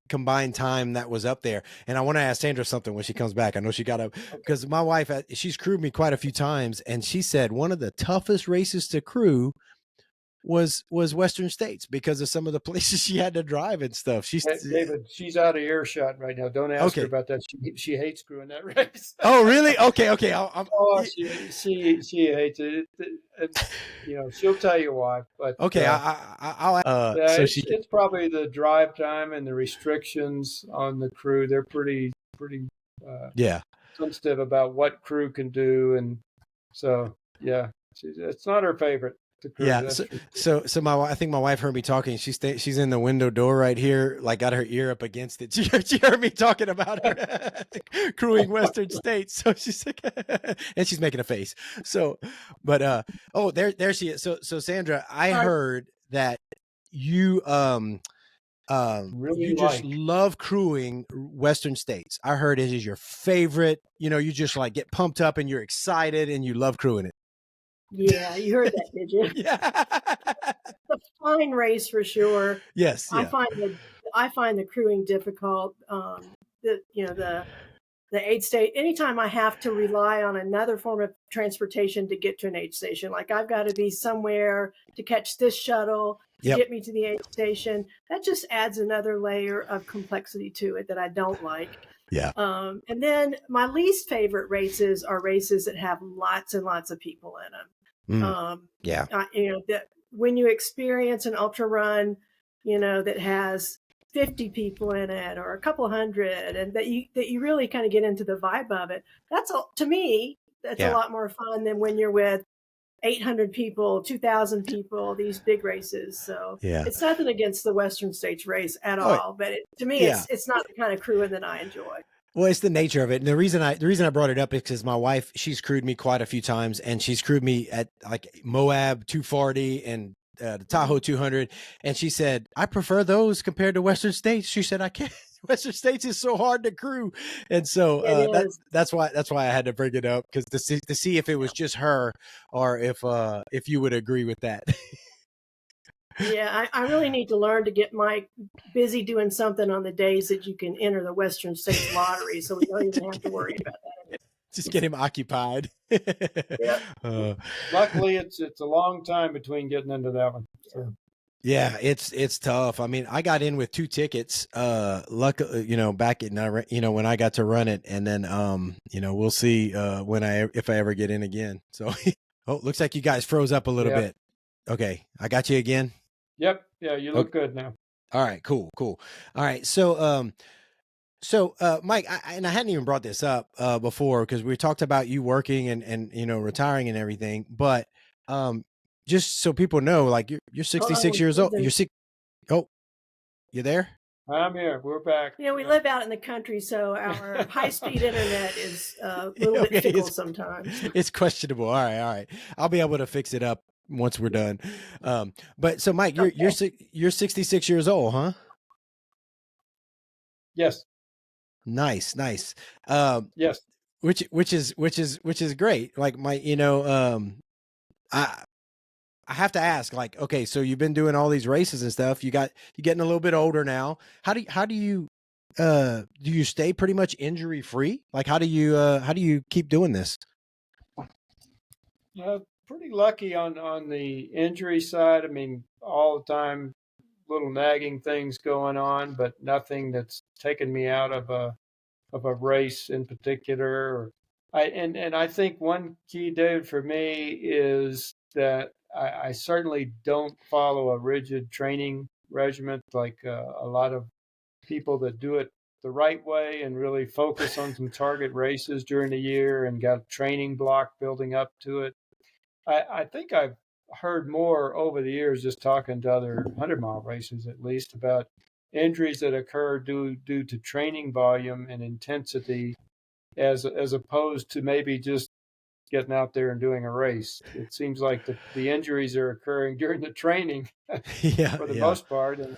combined time that was up there. And I want to ask Sandra something when she comes back. I know she got up because my wife, she's crewed me quite a few times. And she said one of the toughest races to crew was Western States because of some of the places she had to drive and stuff. David, she's out of earshot right now. Don't ask her about that. She hates screwing that race. Oh, really? Okay. She hates it. She'll tell you why. But okay, it's probably the drive time and the restrictions on the crew. They're pretty sensitive about what crew can do, and so it's not her favorite. Yeah. So I think my wife heard me talking. She's in the window door right here, like got her ear up against it. She heard me talking about her crewing Western States. So she's like, and she's making a face. So, but there she is. So Sandra, I heard that you really you just love crewing Western States. I heard it is your favorite. You just like get pumped up and you're excited and you love crewing it. Yeah, you heard that, did you? Yeah. It's a fine race for sure. Yes. Yeah. I find the crewing difficult. The aid state. Anytime I have to rely on another form of transportation to get to an aid station, like I've got to be somewhere to catch this shuttle to get me to the aid station, that just adds another layer of complexity to it that I don't like. Yeah. And then my least favorite races are races that have lots and lots of people in them. When you experience an ultra run, that has 50 people in it or a couple hundred, and that you really kind of get into the vibe of it. To me, that's a lot more fun than when you're with 800 people, 2,000 people, these big races. So it's nothing against the Western States race at all, but to me, it's not the kind of crewing that I enjoy. Well, it's the nature of it. And the reason I brought it up is because my wife, she's crewed me quite a few times, and she's crewed me at like Moab 240 and the Tahoe 200. And she said, I prefer those compared to Western States. She said, I can't. Western States is so hard to crew. And so that's why I had to bring it up, because to see if it was just her or if you would agree with that. Yeah, I really need to learn to get Mike busy doing something on the days that you can enter the Western States lottery, so we don't even have to worry about that. Just get him occupied. Luckily, it's a long time between getting into that one. So. Yeah, it's tough. I mean, I got in with 2 tickets. Luckily, back in when I got to run it, and then we'll see if I ever get in again. So, looks like you guys froze up a little bit. Okay, I got you again. Yep. Yeah, you look good now. All right, cool. All right, so Mike, I hadn't even brought this up before, because we talked about you working and retiring and everything, but just so people know, like you're 66 years old. You're sick. Oh, you there? I'm here. We're back. We live out in the country, so our high-speed internet is a little bit fickle sometimes. It's questionable. All right. I'll be able to fix it up once we're done. But so Mike, you're 66 years old, huh? Yes. Nice. Yes. Which is great. Like I have to ask, like, okay, so you've been doing all these races and stuff. You're getting a little bit older now. How do you stay pretty much injury free? Like, how do you keep doing this? Pretty lucky on the injury side. I mean, all the time, little nagging things going on, but nothing that's taken me out of a race in particular. And I think one key, David, for me is that I certainly don't follow a rigid training regimen like a lot of people that do it the right way and really focus on some target races during the year and got a training block building up to it. I think I've heard more over the years, just talking to other 100-mile racers at least, about injuries that occur due to training volume and intensity as opposed to maybe just getting out there and doing a race. It seems like the injuries are occurring during the training for the most part. And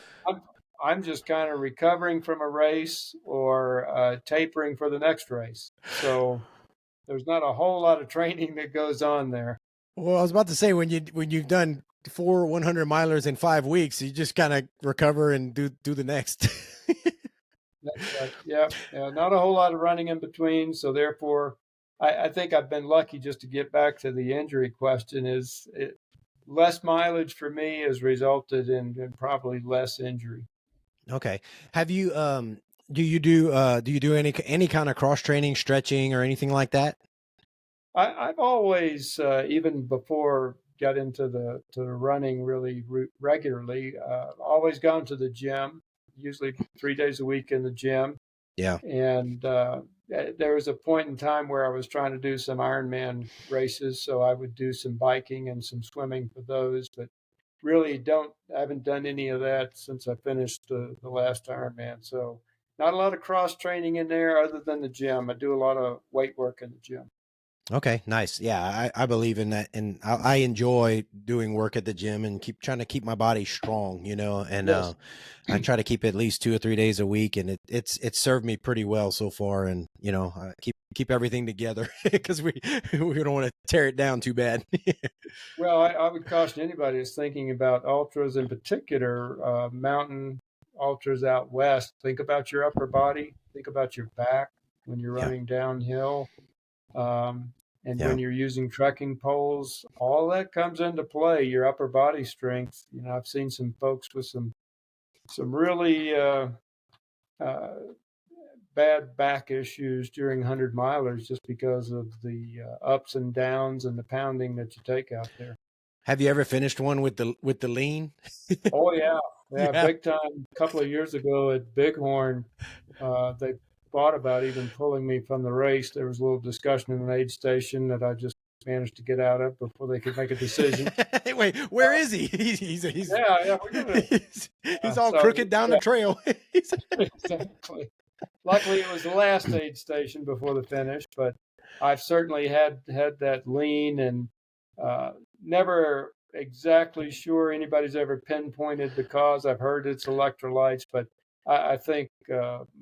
I'm just kind of recovering from a race or tapering for the next race. So there's not a whole lot of training that goes on there. Well, I was about to say, when you've done 4 100-milers in 5 weeks, you just kind of recover and do the next. That's right. Yeah. Not a whole lot of running in between. So therefore, I think I've been lucky, just to get back to the injury question, less mileage for me has resulted in probably less injury. Okay. Have you do you do any kind of cross training, stretching, or anything like that? I've always, even before got into the running really regularly, always gone to the gym, usually 3 days a week in the gym. Yeah. And there was a point in time where I was trying to do some Ironman races, so I would do some biking and some swimming for those, but really I haven't done any of that since I finished the last Ironman. So not a lot of cross training in there other than the gym. I do a lot of weight work in the gym. Okay, nice. Yeah, I believe in that, and I enjoy doing work at the gym and trying to keep my body strong, and Yes. I try to keep it at least 2 or 3 days a week, and it's served me pretty well so far, and I keep everything together because we don't want to tear it down too bad. Well, I would caution anybody that's thinking about ultras, in particular, mountain ultras out west. Think about your upper body. Think about your back when you're running downhill. And when you're using trekking poles, all that comes into play, your upper body strength. I've seen some folks with some really bad back issues during 100-milers just because of the ups and downs and the pounding that you take out there. Have you ever finished one with the lean? Oh, yeah. Big time. A couple of years ago at Bighorn, they thought about even pulling me from the race. There was a little discussion in an aid station that I just managed to get out of before they could make a decision. Wait, where is he? He's all crooked down the trail. Exactly. Luckily, it was the last aid station before the finish, but I've certainly had that lean, and never exactly sure anybody's ever pinpointed the cause. I've heard it's electrolytes, but I think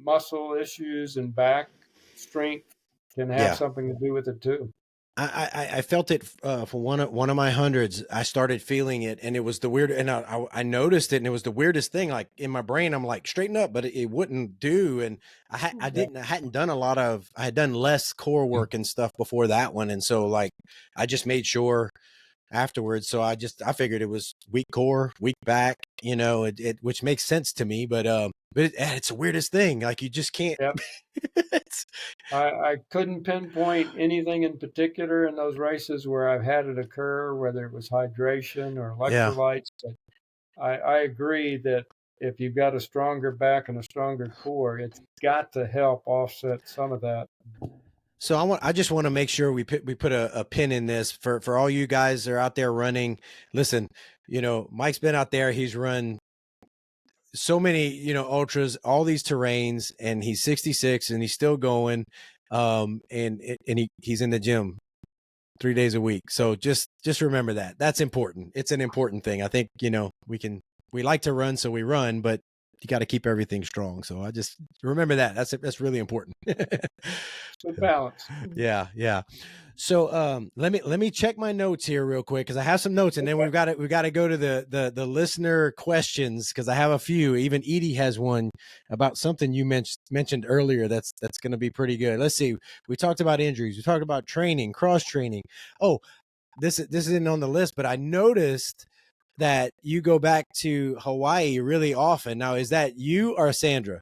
muscle issues and back strength can have something to do with it too. I felt it for one of my hundreds. I started feeling it, and it was the weird. And I noticed it, and it was the weirdest thing. Like in my brain, I'm like, straighten up, but it wouldn't do. And I hadn't done I had done less core work and stuff before that one, and so like I just made sure afterwards. So I figured it was weak core, weak back, which makes sense to me. But it's the weirdest thing. Like you just can't. Yep. I couldn't pinpoint anything in particular in those races where I've had it occur, whether it was hydration or electrolytes. But I agree that if you've got a stronger back and a stronger core, it's got to help offset some of that. So I just want to make sure we put a pin in this for all you guys that are out there running. Listen, Mike's been out there. He's run so many, ultras, all these terrains, and he's 66 and he's still going. And he's in the gym 3 days a week. So just remember that. That's important. It's an important thing. I think, we like to run, so we run, but you got to keep everything strong. So I just remember that. That's really important. Good balance. Yeah. So let me check my notes here real quick, because I have some notes, and then we've got to go to the listener questions, because I have a few. Even Edie has one about something you mentioned earlier. That's going to be pretty good. Let's see. We talked about injuries. We talked about training, cross training. Oh, this isn't on the list, but I noticed that you go back to Hawaii really often. Now, is that you or Sandra?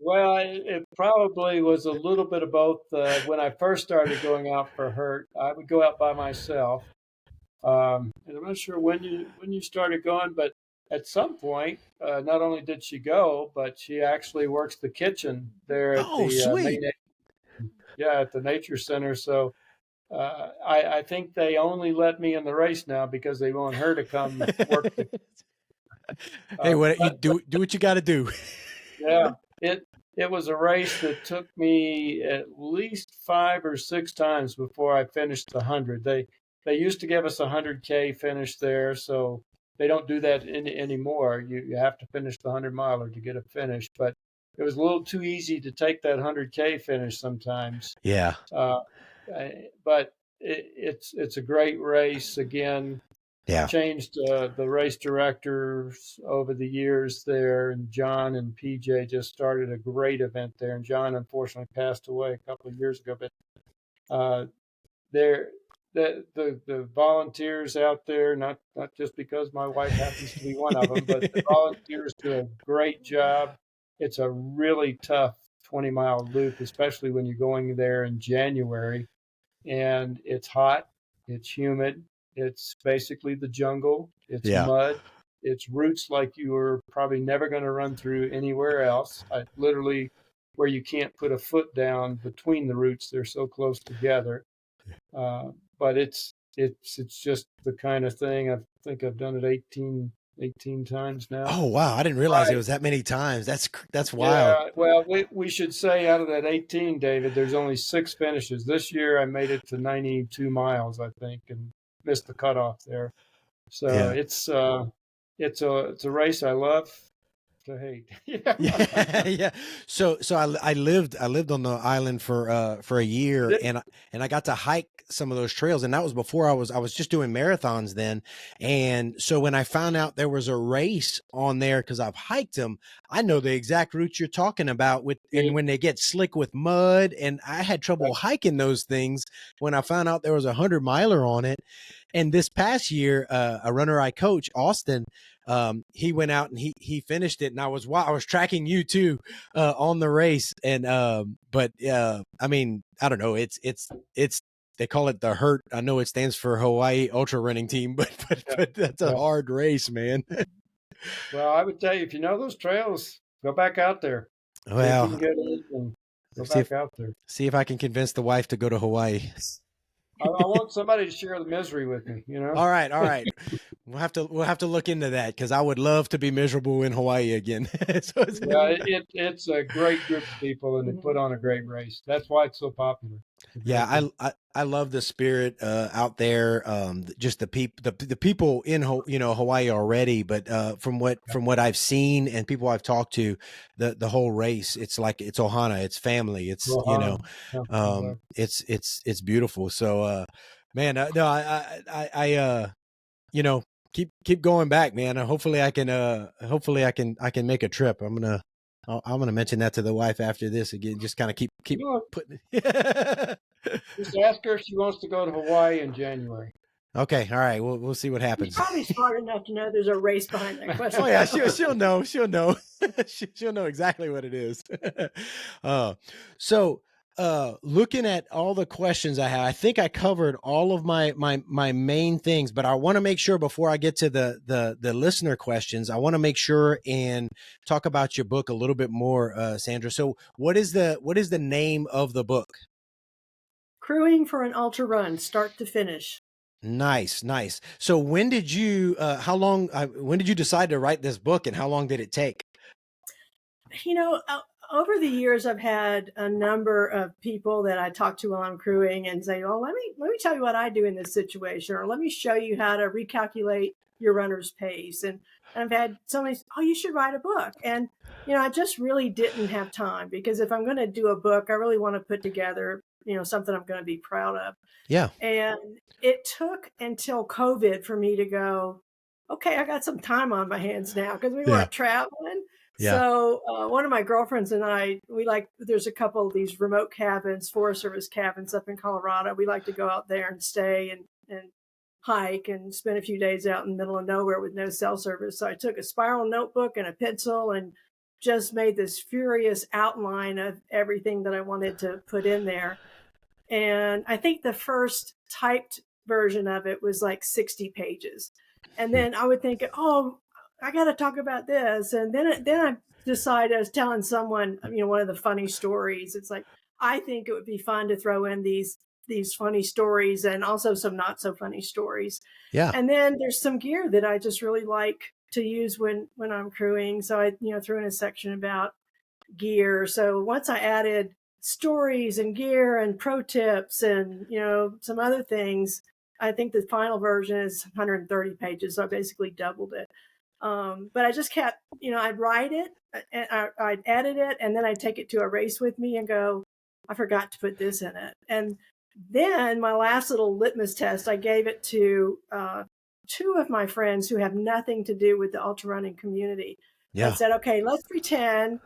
Well, it probably was a little bit of both. When I first started going out for hurt, I would go out by myself. And I'm not sure when you started going, but at some point, not only did she go, but she actually works the kitchen there at sweet. At the nature center. So I think they only let me in the race now because they want her to come work. Hey, do what you got to do. Yeah, it was a race that took me at least 5 or 6 times before I finished the 100. They used to give us a 100K finish there, so they don't do that anymore. You have to finish the 100-miler to get a finish, but it was a little too easy to take that 100K finish sometimes. Yeah. But it's a great race. Again, yeah. Changed the race directors over the years there, and John and PJ just started a great event there. And John unfortunately passed away a couple of years ago, but the volunteers out there, not just because my wife happens to be one of them, but the volunteers do a great job. It's a really tough 20-mile loop, especially when you're going there in January, and it's hot, it's humid, it's basically the jungle, it's mud, it's roots like you were probably never going to run through anywhere else. Literally, where you can't put a foot down between the roots, they're so close together. But it's just the kind of thing. I think I've done it 18 times now. Oh wow, I didn't realize it was that many times. That's wild. Yeah, well, we should say out of that 18, David, there's only 6 finishes. This year I made it to 92 miles, I think, and missed the cutoff there. So it's a race I love to hate. Yeah. So I lived on the island for a year, and I got to hike some of those trails, and that was before I was just doing marathons then. And so when I found out there was a race on there, because I've hiked them, I know the exact routes you're talking about and when they get slick with mud, and I had trouble hiking those things when I found out there was a 100-miler on it. And this past year, a runner I coach, Austin, he went out and he finished it, and I was tracking you too on the race. And but I mean, I don't know, it's they call it the HURT. I know it stands for Hawaii Ultra Running Team, but that's a hard race, man. Well, I would tell you, if you know those trails, go back out there. Well, go back out there. See if I can convince the wife to go to Hawaii. I want somebody to share the misery with me, All right. We'll have to look into that, because I would love to be miserable in Hawaii again. It's a great group of people, and they put on a great race. That's why it's so popular. Yeah, I love the spirit out there. Just the people in Hawaii already, but from what I've seen and people I've talked to, the whole race, it's like it's ohana, it's family, it's it's beautiful. So man, no, I keep going back, man. Hopefully I can make a trip. I'm gonna mention that to the wife after this again. Just kind of keep putting it. Just ask her if she wants to go to Hawaii in January. Okay, all right. We'll see what happens. She's probably smart enough to know there's a race behind that question. Oh yeah, she'll know. She'll know. She'll know exactly what it is. So looking at all the questions I have, I think I covered all of my main things, but I want to make sure before I get to the listener questions, I want to make sure and talk about your book a little bit more, Sandra. So what is the name of the book? Crewing for an Ultra Run, Start to Finish. Nice. So when did you decide to write this book, and how long did it take? Over the years, I've had a number of people that I talk to while I'm crewing and say, "Oh, let me tell you what I do in this situation," or "Let me show you how to recalculate your runner's pace." And I've had somebody say, "Oh, you should write a book." And I just really didn't have time, because if I'm going to do a book, I really want to put together, something I'm going to be proud of. Yeah. And it took until COVID for me to go, okay, I got some time on my hands now, because we weren't traveling. Yeah. So one of my girlfriends and I, there's a couple of these remote cabins, Forest Service cabins up in Colorado. We like to go out there and stay and hike and spend a few days out in the middle of nowhere with no cell service. So I took a spiral notebook and a pencil and just made this furious outline of everything that I wanted to put in there. And I think the first typed version of it was like 60 pages. And then I would think, oh, I got to talk about this. And then I decided, I was telling someone, one of the funny stories. It's like, I think it would be fun to throw in these funny stories and also some not so funny stories. Yeah. And then there's some gear that I just really like to use when I'm crewing. So I, threw in a section about gear. So once I added stories and gear and pro tips and, some other things, I think the final version is 130 pages. So I basically doubled it. But I just kept, I'd write it and I'd edit it, and then I'd take it to a race with me and go, I forgot to put this in it. And then my last little litmus test, I gave it to two of my friends who have nothing to do with the ultra running community. Yeah. I said, okay, let's pretend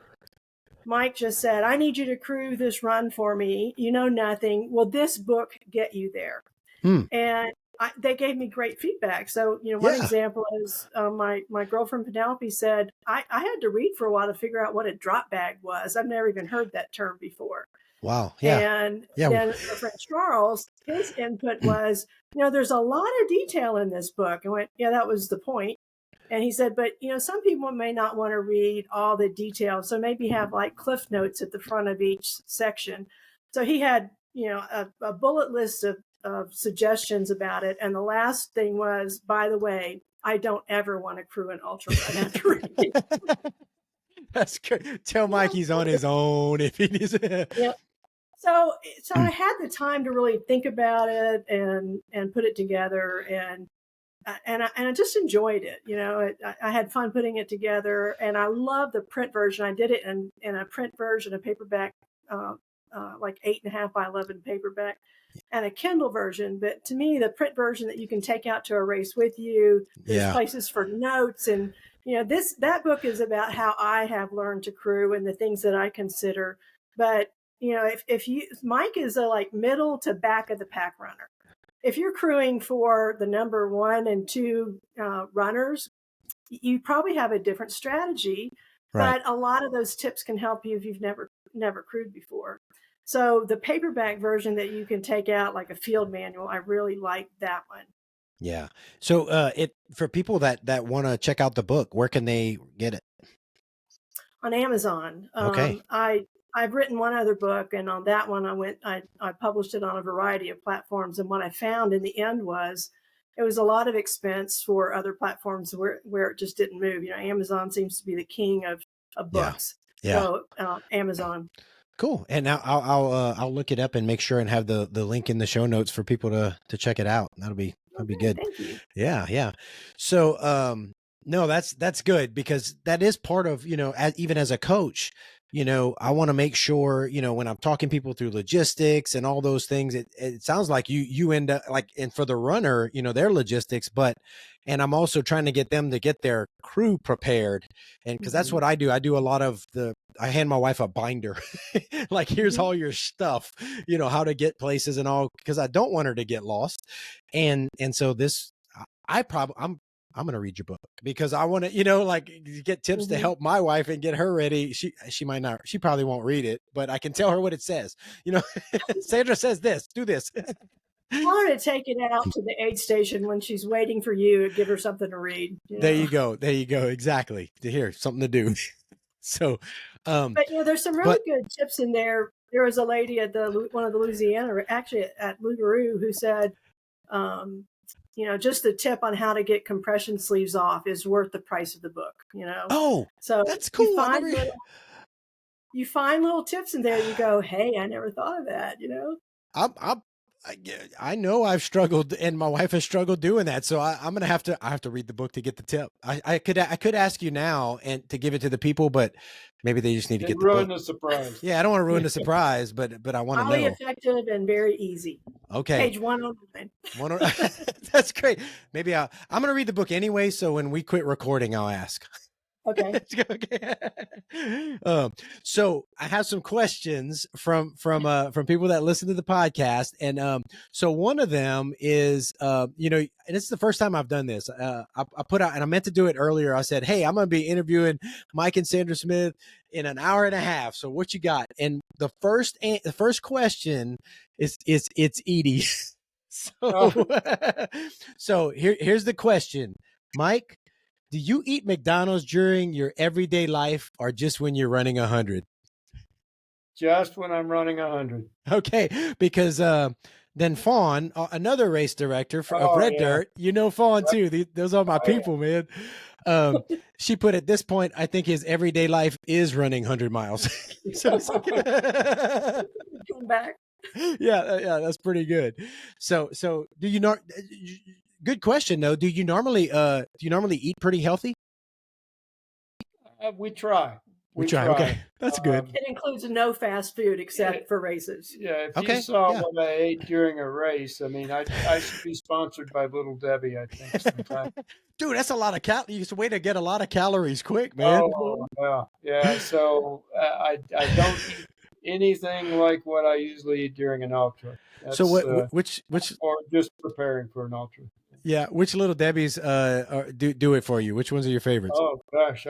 Mike just said, I need you to crew this run for me. You know nothing. Will this book get you there? And they gave me great feedback. So, one example is my girlfriend Penelope said, I had to read for a while to figure out what a drop bag was. I've never even heard that term before. Wow. Yeah. And then my friend Charles, his input was, there's a lot of detail in this book. I went, yeah, that was the point. And he said, but, some people may not want to read all the details. So maybe have like cliff notes at the front of each section. So he had, a bullet list of suggestions about it. And the last thing was, by the way, I don't ever want to crew an ultra run after reading. That's good. Tell Mike he's on his own if he needs it. Yep. So I had the time to really think about it and put it together, and I just enjoyed it. I had fun putting it together, and I love the print version. I did it in a print version, a paperback, like 8.5 by 11 paperback, and a Kindle version. But to me, the print version that you can take out to a race with you, there's places for notes, and that book is about how I have learned to crew and the things that I consider. But if Mike is a like middle to back of the pack runner. If you're crewing for the number 1 and 2 runners, you probably have a different strategy. Right. But a lot of those tips can help you if you've never crewed before. So the paperback version that you can take out like a field manual, I really like that one. Yeah. So for people that want to check out the book, where can they get it? On Amazon. Okay. I've written one other book, and on that one I published it on a variety of platforms. And what I found in the end was it was a lot of expense for other platforms where it just didn't move. Amazon seems to be the king of books. Yeah. So Amazon. Cool. And now I'll look it up and make sure and have the link in the show notes for people to check it out. That'll be good. Thank you. Yeah. So no, that's good, because that is part of, even as a coach, I want to make sure, when I'm talking people through logistics and all those things, it sounds like you end up like, and for the runner, their logistics, and I'm also trying to get them to get their crew prepared. And cause that's what I do. I do a lot of I hand my wife a binder, like, here's all your stuff, how to get places and all, cause I don't want her to get lost. And so I'm going to read your book because I want to, get tips to help my wife and get her ready. She might not, she probably won't read it, but I can tell her what it says. Sandra says this, do this. I want to take it out to the aid station when she's waiting for you and give her something to read. There you go. Exactly. To hear something to do. So, but there's some really good tips in there. There was a lady at one of the Louisiana, actually at Lougarou, who said, just the tip on how to get compression sleeves off is worth the price of the book, Oh, so that's cool. you find little tips in there. You go, hey, I never thought of that. I know I've struggled, and my wife has struggled doing that. So I'm gonna have to read the book to get the tip. I could ask you now and to give it to the people, but maybe they just need to get the ruin book. the surprise. Yeah, I don't want to ruin the surprise, but I want to know. Highly effective and very easy. Okay, page 109. That's great. Maybe I'm gonna read the book anyway. So when we quit recording, I'll ask. Okay. So I have some questions from people that listen to the podcast, and so one of them is, and it's the first time I've done this. I put out, and I meant to do it earlier. I said, hey, I'm going to be interviewing Mike and Sandra Smith in an hour and a half. So what you got? And the first question is it's Edie. So here's the question, Mike. Do you eat McDonald's during your everyday life or just when you're running 100? Just when I'm running 100. Okay, because then Fawn, another race director of Red Dirt, Fawn too. Those are my people, man. She put at this point, I think his everyday life is running 100 miles. So it's like, come back. Yeah, that's pretty good. So do you know? Good question though. Do you normally eat pretty healthy? We try. We try. Okay, that's good. It includes no fast food except for races. Yeah, if you saw what I ate during a race, I mean, I should be sponsored by Little Debbie, I think, sometime. Dude, that's a lot of calories. It's a way to get a lot of calories quick, man. Oh, yeah. So I don't eat anything like what I usually eat during an ultra. That's, so which or just preparing for an ultra. Yeah, which Little Debbie's do it for you? Which ones are your favorites? Oh gosh,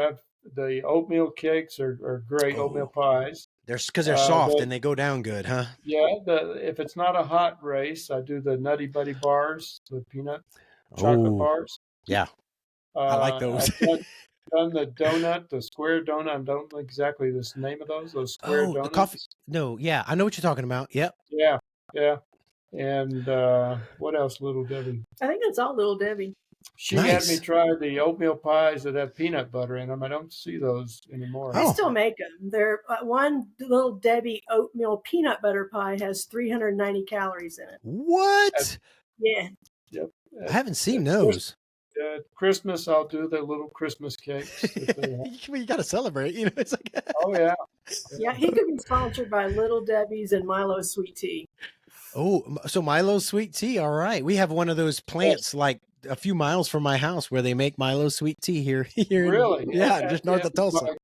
the oatmeal cakes are great. Oatmeal pies. Because they're soft and they go down good, huh? Yeah. If it's not a hot race, I do the Nutty Buddy bars, the peanut chocolate bars. Yeah, I like those. I've done the donut, the square donut. I don't know exactly the name of those. Those square donuts. The coffee. No, yeah, I know what you're talking about. Yep. Yeah. And what else, Little Debbie? I think that's all Little Debbie. She had me try the oatmeal pies that have peanut butter in them. I don't see those anymore. They still make them. They're one Little Debbie oatmeal peanut butter pie has 390 calories in it. What? Yeah. Yep. I haven't seen those. Christmas, I'll do the little Christmas cakes. You got to celebrate. It's like. Oh yeah. Yeah, he could be sponsored by Little Debbie's and Milo's Sweet Tea. Oh, so Milo's Sweet Tea. All right. We have one of those plants like a few miles from my house where they make Milo's Sweet Tea here. Really? Just north of Tulsa. My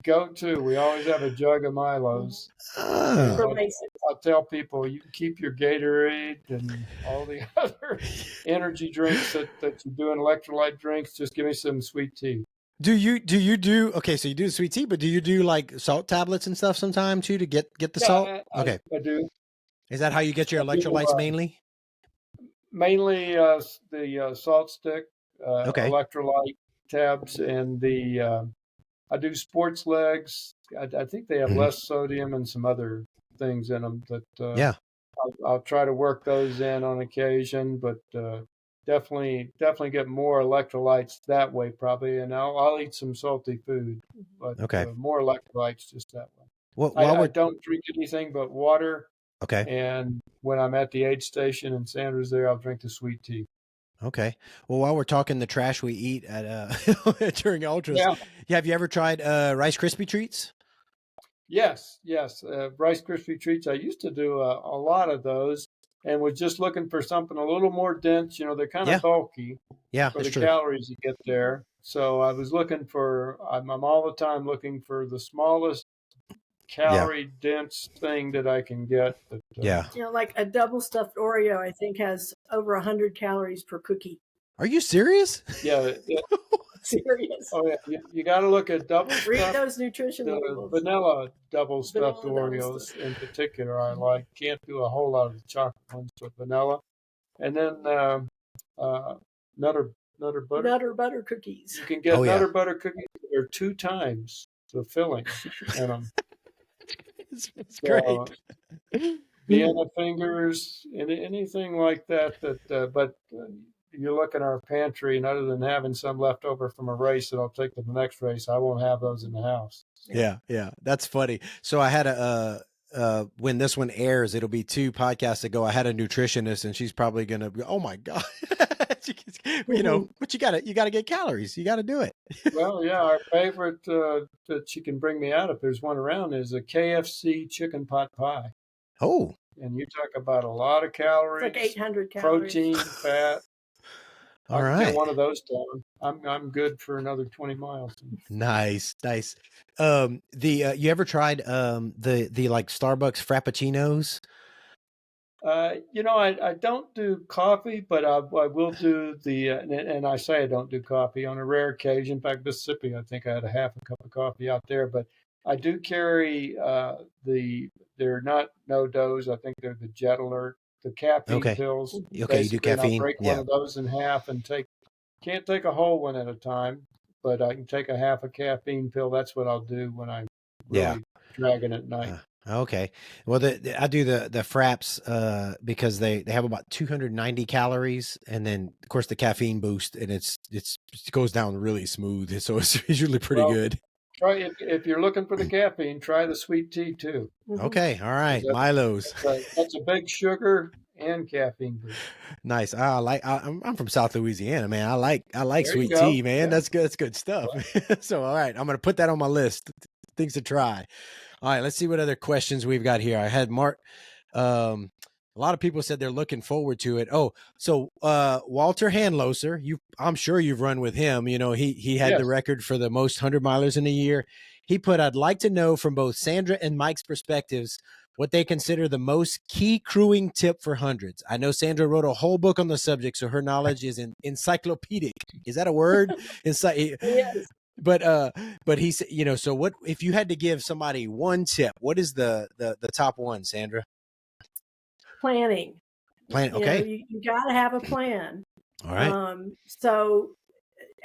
go-to. We always have a jug of Milo's. I'll tell people you can keep your Gatorade and all the other energy drinks that you do in electrolyte drinks. Just give me some sweet tea. Do you do okay? So you do sweet tea, but do you do like salt tablets and stuff sometime too to get the salt? Okay, I do. Is that how you get your electrolytes mainly? Mainly the salt stick, electrolyte tabs, and I do sports legs. I think they have less sodium and some other things in them that I'll try to work those in on occasion, but definitely get more electrolytes that way probably, and I'll eat some salty food, but more electrolytes just that way. Well, I don't drink anything but water. Okay. And when I'm at the aid station and Sandra's there, I'll drink the sweet tea. Okay. Well, while we're talking the trash we eat at during ultras, have you ever tried Rice Krispie treats? Yes. Rice Krispie treats. I used to do a lot of those, and was just looking for something a little more dense. They're kind of bulky. Yeah, for the calories you get there. So I was looking for. I'm all the time looking for the smallest calorie dense thing that I can get. Like a double stuffed Oreo, I think has over 100 calories per cookie. Are you serious? Yeah. Serious. Oh yeah, you got to look at double. Read those nutrition labels. Vanilla double stuffed Oreos in particular. I like. Can't do a whole lot of the chocolate ones with vanilla, and then nutter butter cookies. You can get nutter butter cookies. They're 2 times the filling in them. It's great. Vienna fingers, anything like that. But you look in our pantry, and other than having some left over from a race that I'll take to the next race, I won't have those in the house. Yeah. That's funny. So I had when this one airs, it'll be 2 podcasts ago. I had a nutritionist, and she's probably going to be, oh my God, you know, but you gotta get calories. You got to do it. Well, yeah, our favorite that she can bring me out if there's one around is a KFC chicken pot pie. Oh. And you talk about a lot of calories. It's like 800 calories. Protein, fat. All I can right. get one of those down. I'm good for another 20 miles. Nice. You ever tried the like Starbucks Frappuccinos? You know, I don't do coffee, but I will do the, and I say I don't do coffee on a rare occasion. In fact, Mississippi, I think I had a half a cup of coffee out there, but I do carry they're not no-dos. I think they're the Jet Alert, the caffeine pills. Okay, you do caffeine. I'll break one of those in half and can't take a whole one at a time, but I can take a half a caffeine pill. That's what I'll do when I'm really dragging at night. Okay. Well, I do the Fraps because they have about 290 calories, and then of course the caffeine boost, and it goes down really smooth, so it's usually pretty good. Try if you're looking for the caffeine, try the sweet tea too. Okay, all right, Milo's. That's a big sugar and caffeine boost. Nice. I'm from South Louisiana, man. I like sweet tea, man. Yeah. That's good. That's good stuff. So, all right, I'm gonna put that on my list. Things to try. All right, let's see what other questions we've got here. I had Mark. A lot of people said they're looking forward to it. Oh, so Walter Hanloser, I'm sure you've run with him. You know, he had the record for the most 100-milers in a year. He put, I'd like to know from both Sandra and Mike's perspectives what they consider the most key crewing tip for hundreds. I know Sandra wrote a whole book on the subject, so her knowledge is encyclopedic. Is that a word? Yes. But he said, you know, so what if you had to give somebody one tip? What is the top one, Sandra? Planning. Okay. You got to have a plan. All right. So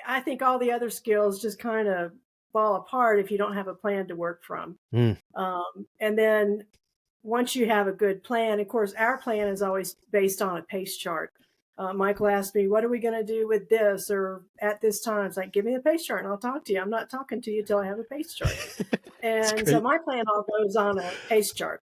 I think all the other skills just kind of fall apart if you don't have a plan to work from. And then once you have a good plan, of course, our plan is always based on a pace chart. Michael asked me, what are we going to do with this or at this time? It's like, give me a pace chart and I'll talk to you. I'm not talking to you till I have a pace chart. And so my plan all goes on a pace chart.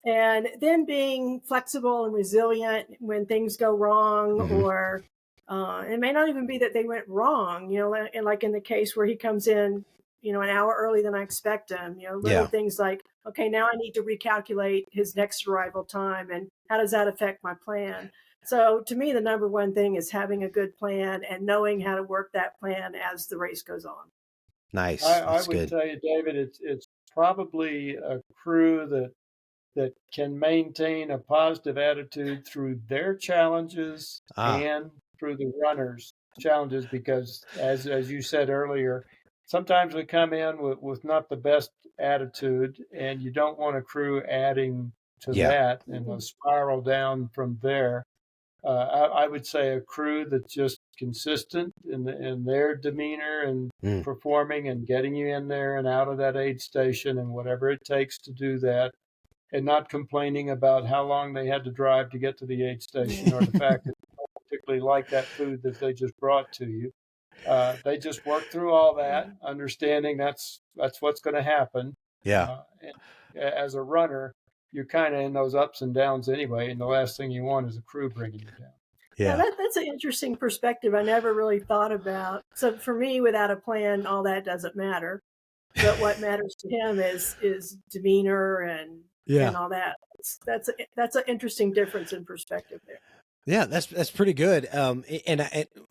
And then being flexible and resilient when things go wrong, or it may not even be that they went wrong, you know, like in the case where he comes in, you know, an hour early than I expect him, you know, little things like, okay, now I need to recalculate his next arrival time. And how does that affect my plan? So to me, the number one thing is having a good plan and knowing how to work that plan as the race goes on. Nice. I would tell you, David, it's probably a crew that can maintain a positive attitude through their challenges and through the runners' challenges, because as you said earlier, sometimes we come in with not the best attitude, and you don't want a crew adding to that and spiral down from there. I would say a crew that's just consistent in their demeanor and performing and getting you in there and out of that aid station and whatever it takes to do that, and not complaining about how long they had to drive to get to the aid station or the fact that they don't particularly like that food that they just brought to you. They just work through all that, understanding that's what's going to happen. Yeah. As a runner, you're kind of in those ups and downs anyway, and the last thing you want is a crew bringing you down. Yeah, that's an interesting perspective I never really thought about. So for me, without a plan, all that doesn't matter. But what matters to him is demeanor and all that. That's an interesting difference in perspective there. Yeah, that's pretty good.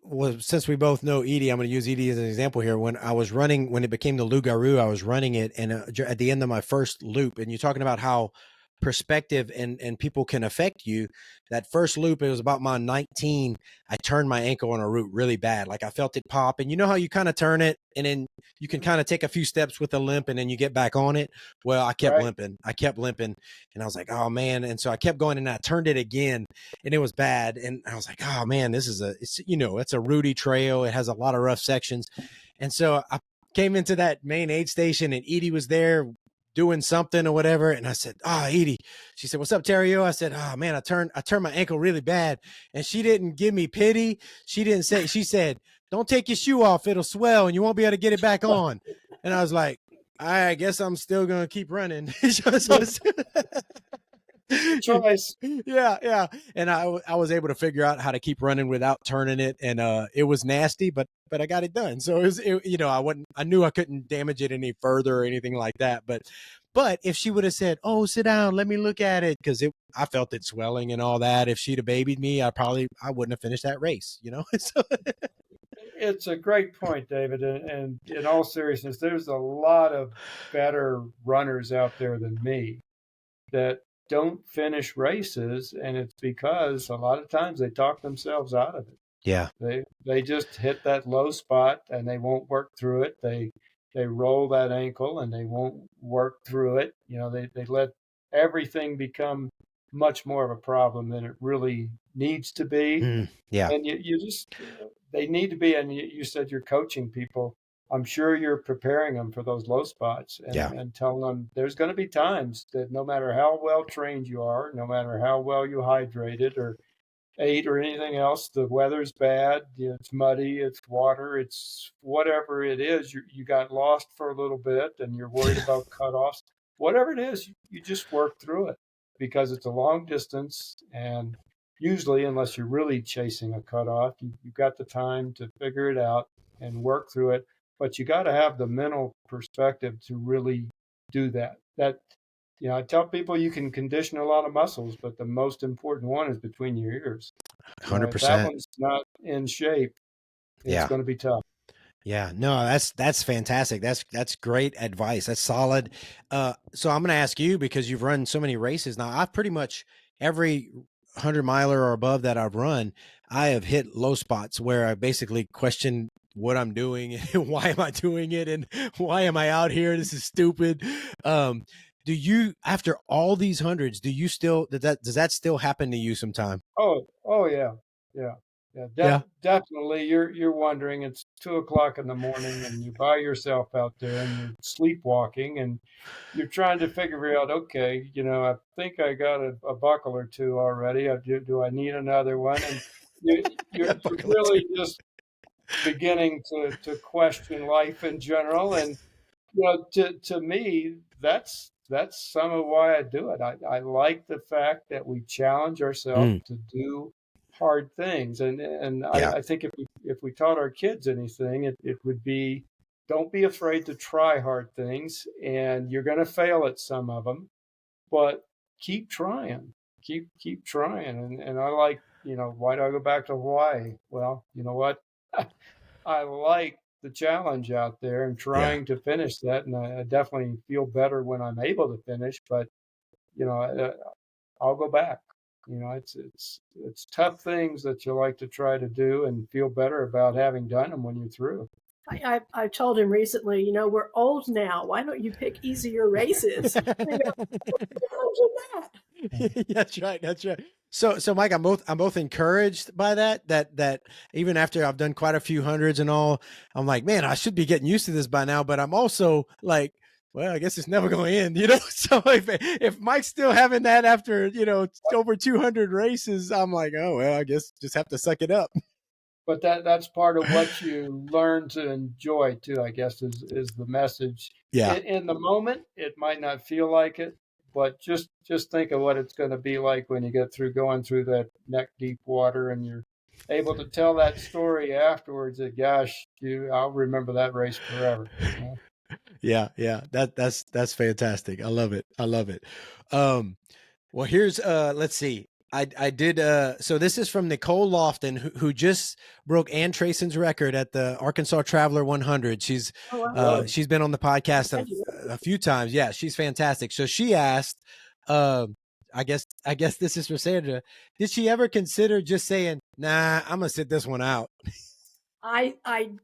Well, since we both know Edie, I'm going to use Edie as an example here. When it became the Loup-Garou, I was running it, and at the end of my first loop, and you're talking about how perspective and people can affect you. That first loop, it was about mile 19. I turned my ankle on a route really bad. Like I felt it pop, and you know how you kind of turn it and then you can kind of take a few steps with a limp and then you get back on it. Well, I kept limping and I was like, oh man. And so I kept going and I turned it again and it was bad. And I was like, oh man, it's a rooty trail. It has a lot of rough sections. And so I came into that main aid station and Edie was there doing something or whatever. And I said, Edie, she said, what's up, Terrio? I said, oh man, I turned my ankle really bad. And she didn't give me pity. She said, don't take your shoe off. It'll swell and you won't be able to get it back on. And I was like, I guess I'm still going to keep running. Choice. Yeah. And I was able to figure out how to keep running without turning it. And it was nasty, but I got it done. So I knew I couldn't damage it any further or anything like that. But if she would have said, oh, sit down, let me look at it, because I felt it swelling and all that. If she'd have babied me, I wouldn't have finished that race, So. It's a great point, David. And in all seriousness, there's a lot of better runners out there than me that don't finish races, and it's because a lot of times they talk themselves out of it. Yeah. They just hit that low spot and they won't work through it. They roll that ankle and they won't work through it. They let everything become much more of a problem than it really needs to be. Yeah. And you just, they need to be, and you said you're coaching people. I'm sure you're preparing them for those low spots and telling them there's going to be times that no matter how well trained you are, no matter how well you hydrated or ate or anything else, the weather's bad, it's muddy, it's water, it's whatever it is, you got lost for a little bit and you're worried about cutoffs. Whatever it is, you just work through it, because it's a long distance, and usually, unless you're really chasing a cutoff, you've got the time to figure it out and work through it. But you got to have the mental perspective to really do that. I tell people you can condition a lot of muscles, but the most important one is between your ears. 100%. If that one's not in shape, it's going to be tough. Yeah, no, that's fantastic. That's great advice. That's solid. So I'm going to ask you, because you've run so many races now. I've pretty much every 100-miler or above that I've run, I have hit low spots where I basically question what I'm doing and why am I doing it and why am I out here? This is stupid. Do you, after all these hundreds, does that still happen to you sometime? Oh yeah. Definitely. You're wondering, it's 2:00 in the morning and you're by yourself out there and you're sleepwalking and you're trying to figure out, okay, I think I got a buckle or two already. Do I need another one? And you're really just beginning to question life in general. And to me, that's some of why I do it. I like the fact that we challenge ourselves to do hard things, and I think if we taught our kids anything, it would be, don't be afraid to try hard things, and you're going to fail at some of them, but keep trying, keep trying. And I like, why do I go back to Hawaii? Well, you know what? I like the challenge out there and trying to finish that, and I definitely feel better when I'm able to finish. But I'll go back. It's tough things that you like to try to do and feel better about having done them when you're through. I told him recently, we're old now. Why don't you pick easier races? That's right. So Mike, I'm both encouraged by that even after I've done quite a few hundreds and all, I'm like, man, I should be getting used to this by now. But I'm also like, well, I guess it's never going to end, So if Mike's still having that after, over 200 races, I'm like, oh, well, I guess just have to suck it up. But that's part of what you learn to enjoy too, I guess, is the message. Yeah. In the moment, it might not feel like it, but just think of what it's going to be like when you get through going through that neck deep water and you're able to tell that story afterwards. That, gosh, I'll remember that race forever. Yeah. That's fantastic. I love it. Well, here's let's see. I did so this is from Nicole Lofton, who just broke Ann Traysen's record at the Arkansas Traveler 100. She's been on the podcast a few times. Yeah, she's fantastic. So she asked, I guess this is for Sandra. Did she ever consider just saying, nah, I'm gonna sit this one out? I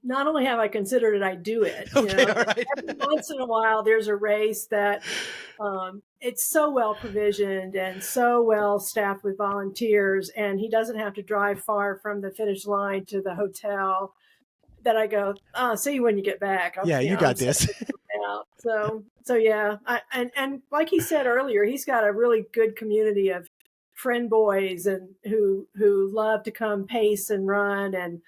not only have I considered it, I do it. Okay, all right. Every once in a while, there's a race that it's so well provisioned and so well staffed with volunteers, and he doesn't have to drive far from the finish line to the hotel. that I go, see you when you get back. You got this. So yeah, and like he said earlier, he's got a really good community of friend boys and who love to come pace and run and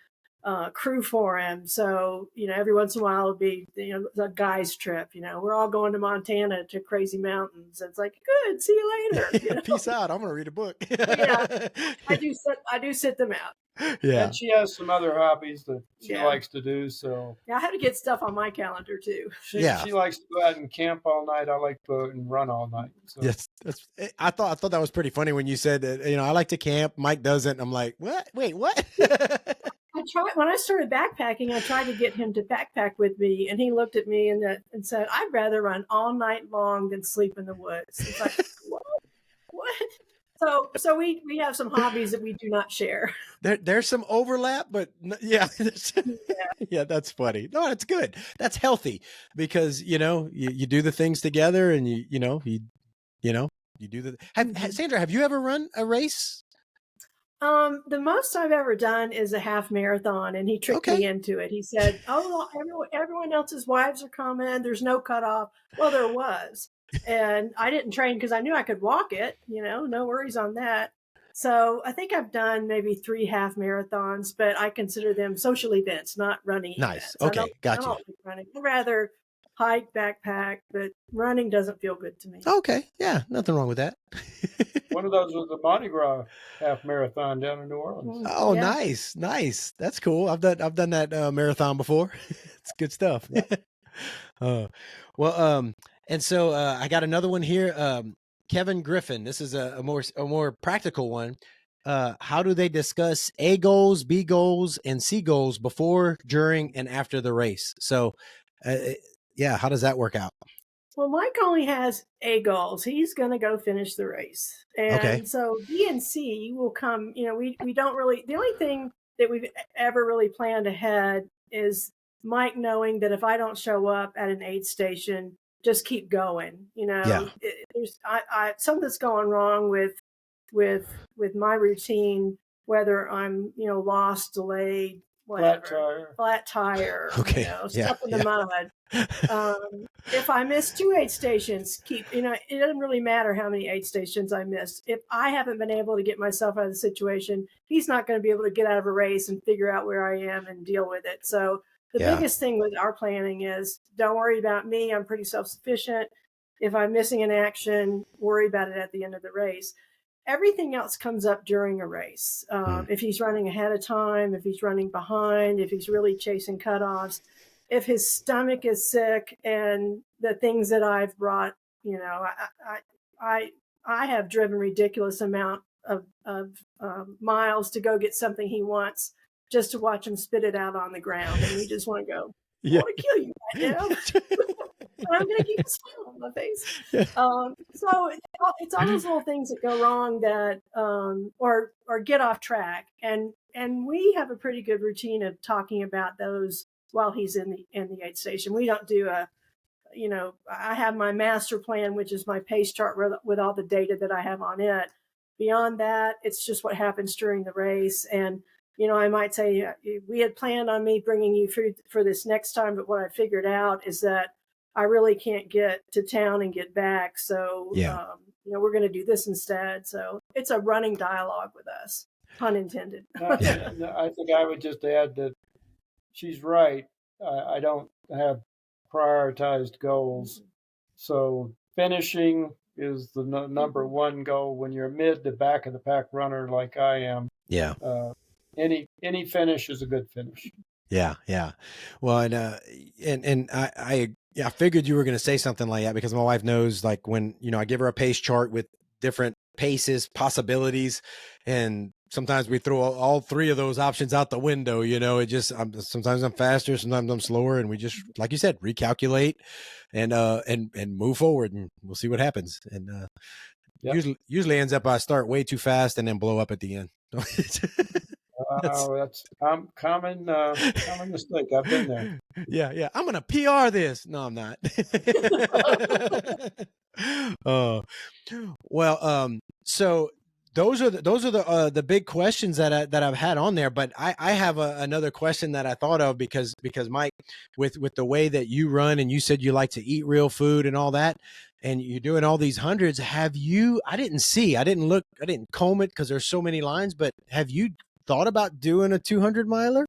crew for him. So, every once in a while it'll be, a guy's trip, we're all going to Montana to crazy mountains. It's like, good, see you later. Peace out. I'm going to read a book. Yeah, I do sit them out. Yeah. And she has some other hobbies that she likes to do. So yeah, I have to get stuff on my calendar too. She likes to go out and camp all night. I like to go out and run all night. So. Yes, I thought that was pretty funny when you said that. I like to camp. Mike doesn't. I'm like, what? Wait, what? When I started backpacking, I tried to get him to backpack with me, and he looked at me and said, "I'd rather run all night long than sleep in the woods." It's like, what? So we have some hobbies that we do not share. There's some overlap, but yeah, that's funny. No, that's good. That's healthy because you do the things together, and you do the. Sandra, have you ever run a race? The most I've ever done is a half marathon, and he tricked me into it. He said, "Oh, everyone else's wives are coming. There's no cutoff." Well, there was. And I didn't train because I knew I could walk it, no worries on that. So I think I've done maybe 3 half marathons, but I consider them social events, not running events. Okay, gotcha. I don't like running. I'd rather hike, backpack, but running doesn't feel good to me. Okay, yeah, nothing wrong with that. One of those was the Mardi Gras half marathon down in New Orleans. Oh, yeah. Nice. That's cool. I've done that marathon before. It's good stuff. And so I got another one here. Kevin Griffin. This is a more practical one. How do they discuss A goals, B goals, and C goals before, during, and after the race? So, how does that work out? Well, Mike only has A goals. He's going to go finish the race. And so B and C will come, we don't really, the only thing that we've ever really planned ahead is Mike knowing that if I don't show up at an aid station, just keep going. There's something's going wrong with my routine, whether I'm, lost, delayed, whatever, flat tire, stuff in the mud. If I miss 2 aid stations, it doesn't really matter how many aid stations I missed. If I haven't been able to get myself out of the situation, he's not going to be able to get out of a race and figure out where I am and deal with it. So the biggest thing with our planning is don't worry about me. I'm pretty self-sufficient. If I'm missing an action, worry about it at the end of the race. Everything else comes up during a race. If he's running ahead of time, if he's running behind, if he's really chasing cutoffs, if his stomach is sick, and the things that I've brought, I have driven ridiculous amount of miles to go get something he wants just to watch him spit it out on the ground. And we just want to go, I want to kill you right now. I'm going to keep a smile on my face. So it's all those little things that go wrong that, or get off track. And we have a pretty good routine of talking about those while he's in the aid station. We don't do I have my master plan, which is my pace chart with all the data that I have on it. Beyond that, it's just what happens during the race. And, I might say, we had planned on me bringing you food for this next time, but what I figured out is that I really can't get to town and get back. So, we're going to do this instead. So it's a running dialogue with us, pun intended. I think I would just add that she's right. I don't have prioritized goals. So finishing is the number one goal when you're mid to back of the pack runner like I am. Yeah. Any finish is a good finish. Yeah. Well, and I figured you were going to say something like that because my wife knows, like, when, I give her a pace chart with different paces, possibilities, and sometimes we throw all 3 of those options out the window. Sometimes I'm faster, sometimes I'm slower, and we just, like you said, recalculate and move forward, and we'll see what happens. And usually ends up I start way too fast and then blow up at the end. That's common mistake. I've been there. Yeah. I'm gonna PR this. No, I'm not. So those are the big questions that I've had on there. But I have another question that I thought of because Mike, with the way that you run, and you said you like to eat real food and all that, and you're doing all these hundreds. Have you? I didn't look. I didn't comb it because there's so many lines. But have you thought about doing a 200 miler?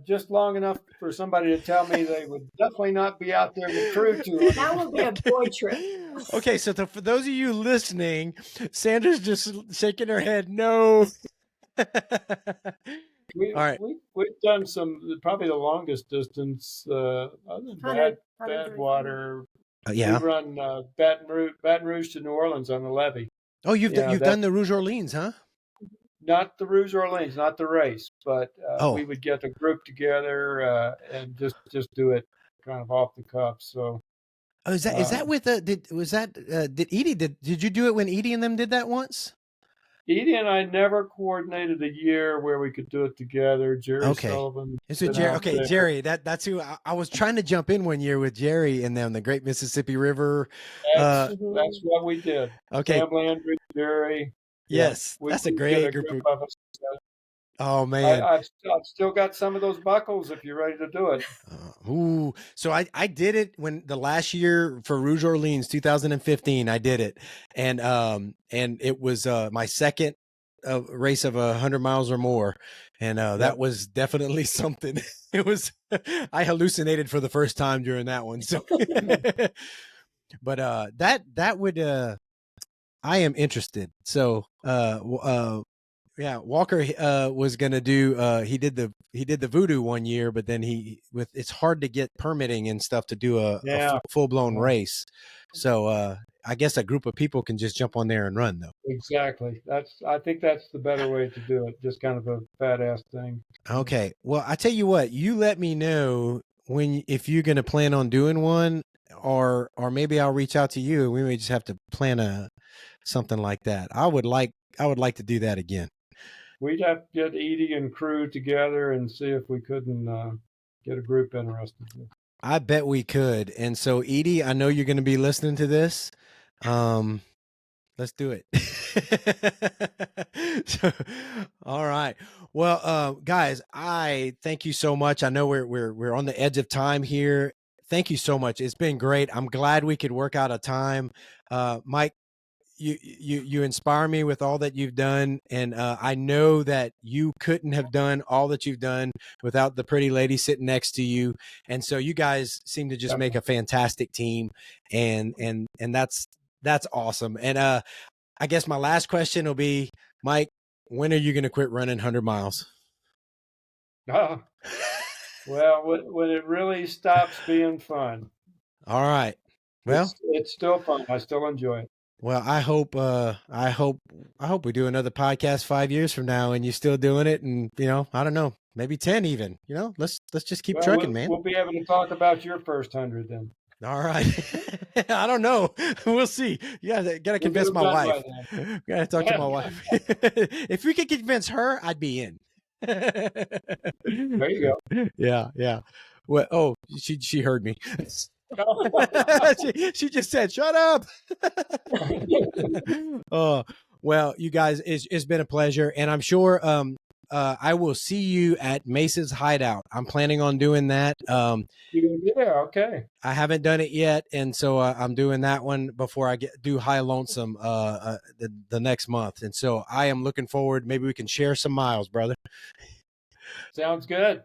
Just long enough for somebody to tell me they would definitely not be out there with crew to. That would be a boy trip. Okay, so for those of you listening, Sandra's just shaking her head. No. All right. We've done probably the longest distance other than Badwater. Yeah. We run Baton Rouge to New Orleans on the levee. Oh, you've done the Rouge Orleans, huh? Not the Rouge Orleans, not the race, but we would get a group together and just do it kind of off the cuff. So, is that with did you do it when Edie and them did that once? Edie and I never coordinated a year where we could do it together. Jerry Sullivan. So Jerry, that's who I was trying to jump in one year with Jerry and them, the Great Mississippi River. That's what we did. Okay. Sam Landry, Jerry. Yes, that's a great group of us. Oh man, I've still got some of those buckles if you're ready to do it. So I did it when the last year for Rouge Orleans 2015. I did it, and it was my second race of 100 miles or more, and that was definitely something. It was I hallucinated for the first time during that one. So, but that would. I am interested. So, yeah, Walker was gonna do. He did the voodoo one year, but then it's hard to get permitting and stuff to do a full blown race. So I guess a group of people can just jump on there and run, though. Exactly. I think that's the better way to do it. Just kind of a badass thing. Okay. Well, I tell you what. You let me know if you're gonna plan on doing one, or maybe I'll reach out to you. We may just have to plan something like that. I would like to do that again. We'd have to get Edie and crew together and see if we couldn't get a group interested. I bet we could. And so, Edie, I know you're going to be listening to this. Let's do it. All right. Well, guys, I thank you so much. I know we're on the edge of time here. Thank you so much. It's been great. I'm glad we could work out a time. Mike, you inspire me with all that you've done, and I know that you couldn't have done all that you've done without the pretty lady sitting next to you. And so you guys seem to just make a fantastic team, and that's awesome. And I guess my last question will be, Mike, when are you going to quit running 100 miles? Well, when it really stops being fun. All right. Well, it's still fun. I still enjoy it. Well, I hope we do another podcast 5 years from now and you're still doing it, and I don't know, maybe 10 even. Let's just keep trucking, man. We'll be able to talk about your first 100 then. All right. I don't know. We'll see. Yeah, gotta convince my wife. Gotta talk to my wife. If we could convince her, I'd be in. There you go. Yeah. Well, she heard me. she just said, "Shut up." Oh, well, you guys, it's been a pleasure, and I'm sure I will see you at Mace's Hideout. I'm planning on doing that. Yeah, okay. I haven't done it yet, and so I'm doing that one before I do High Lonesome the next month, and so I am looking forward. Maybe we can share some miles, brother. Sounds good.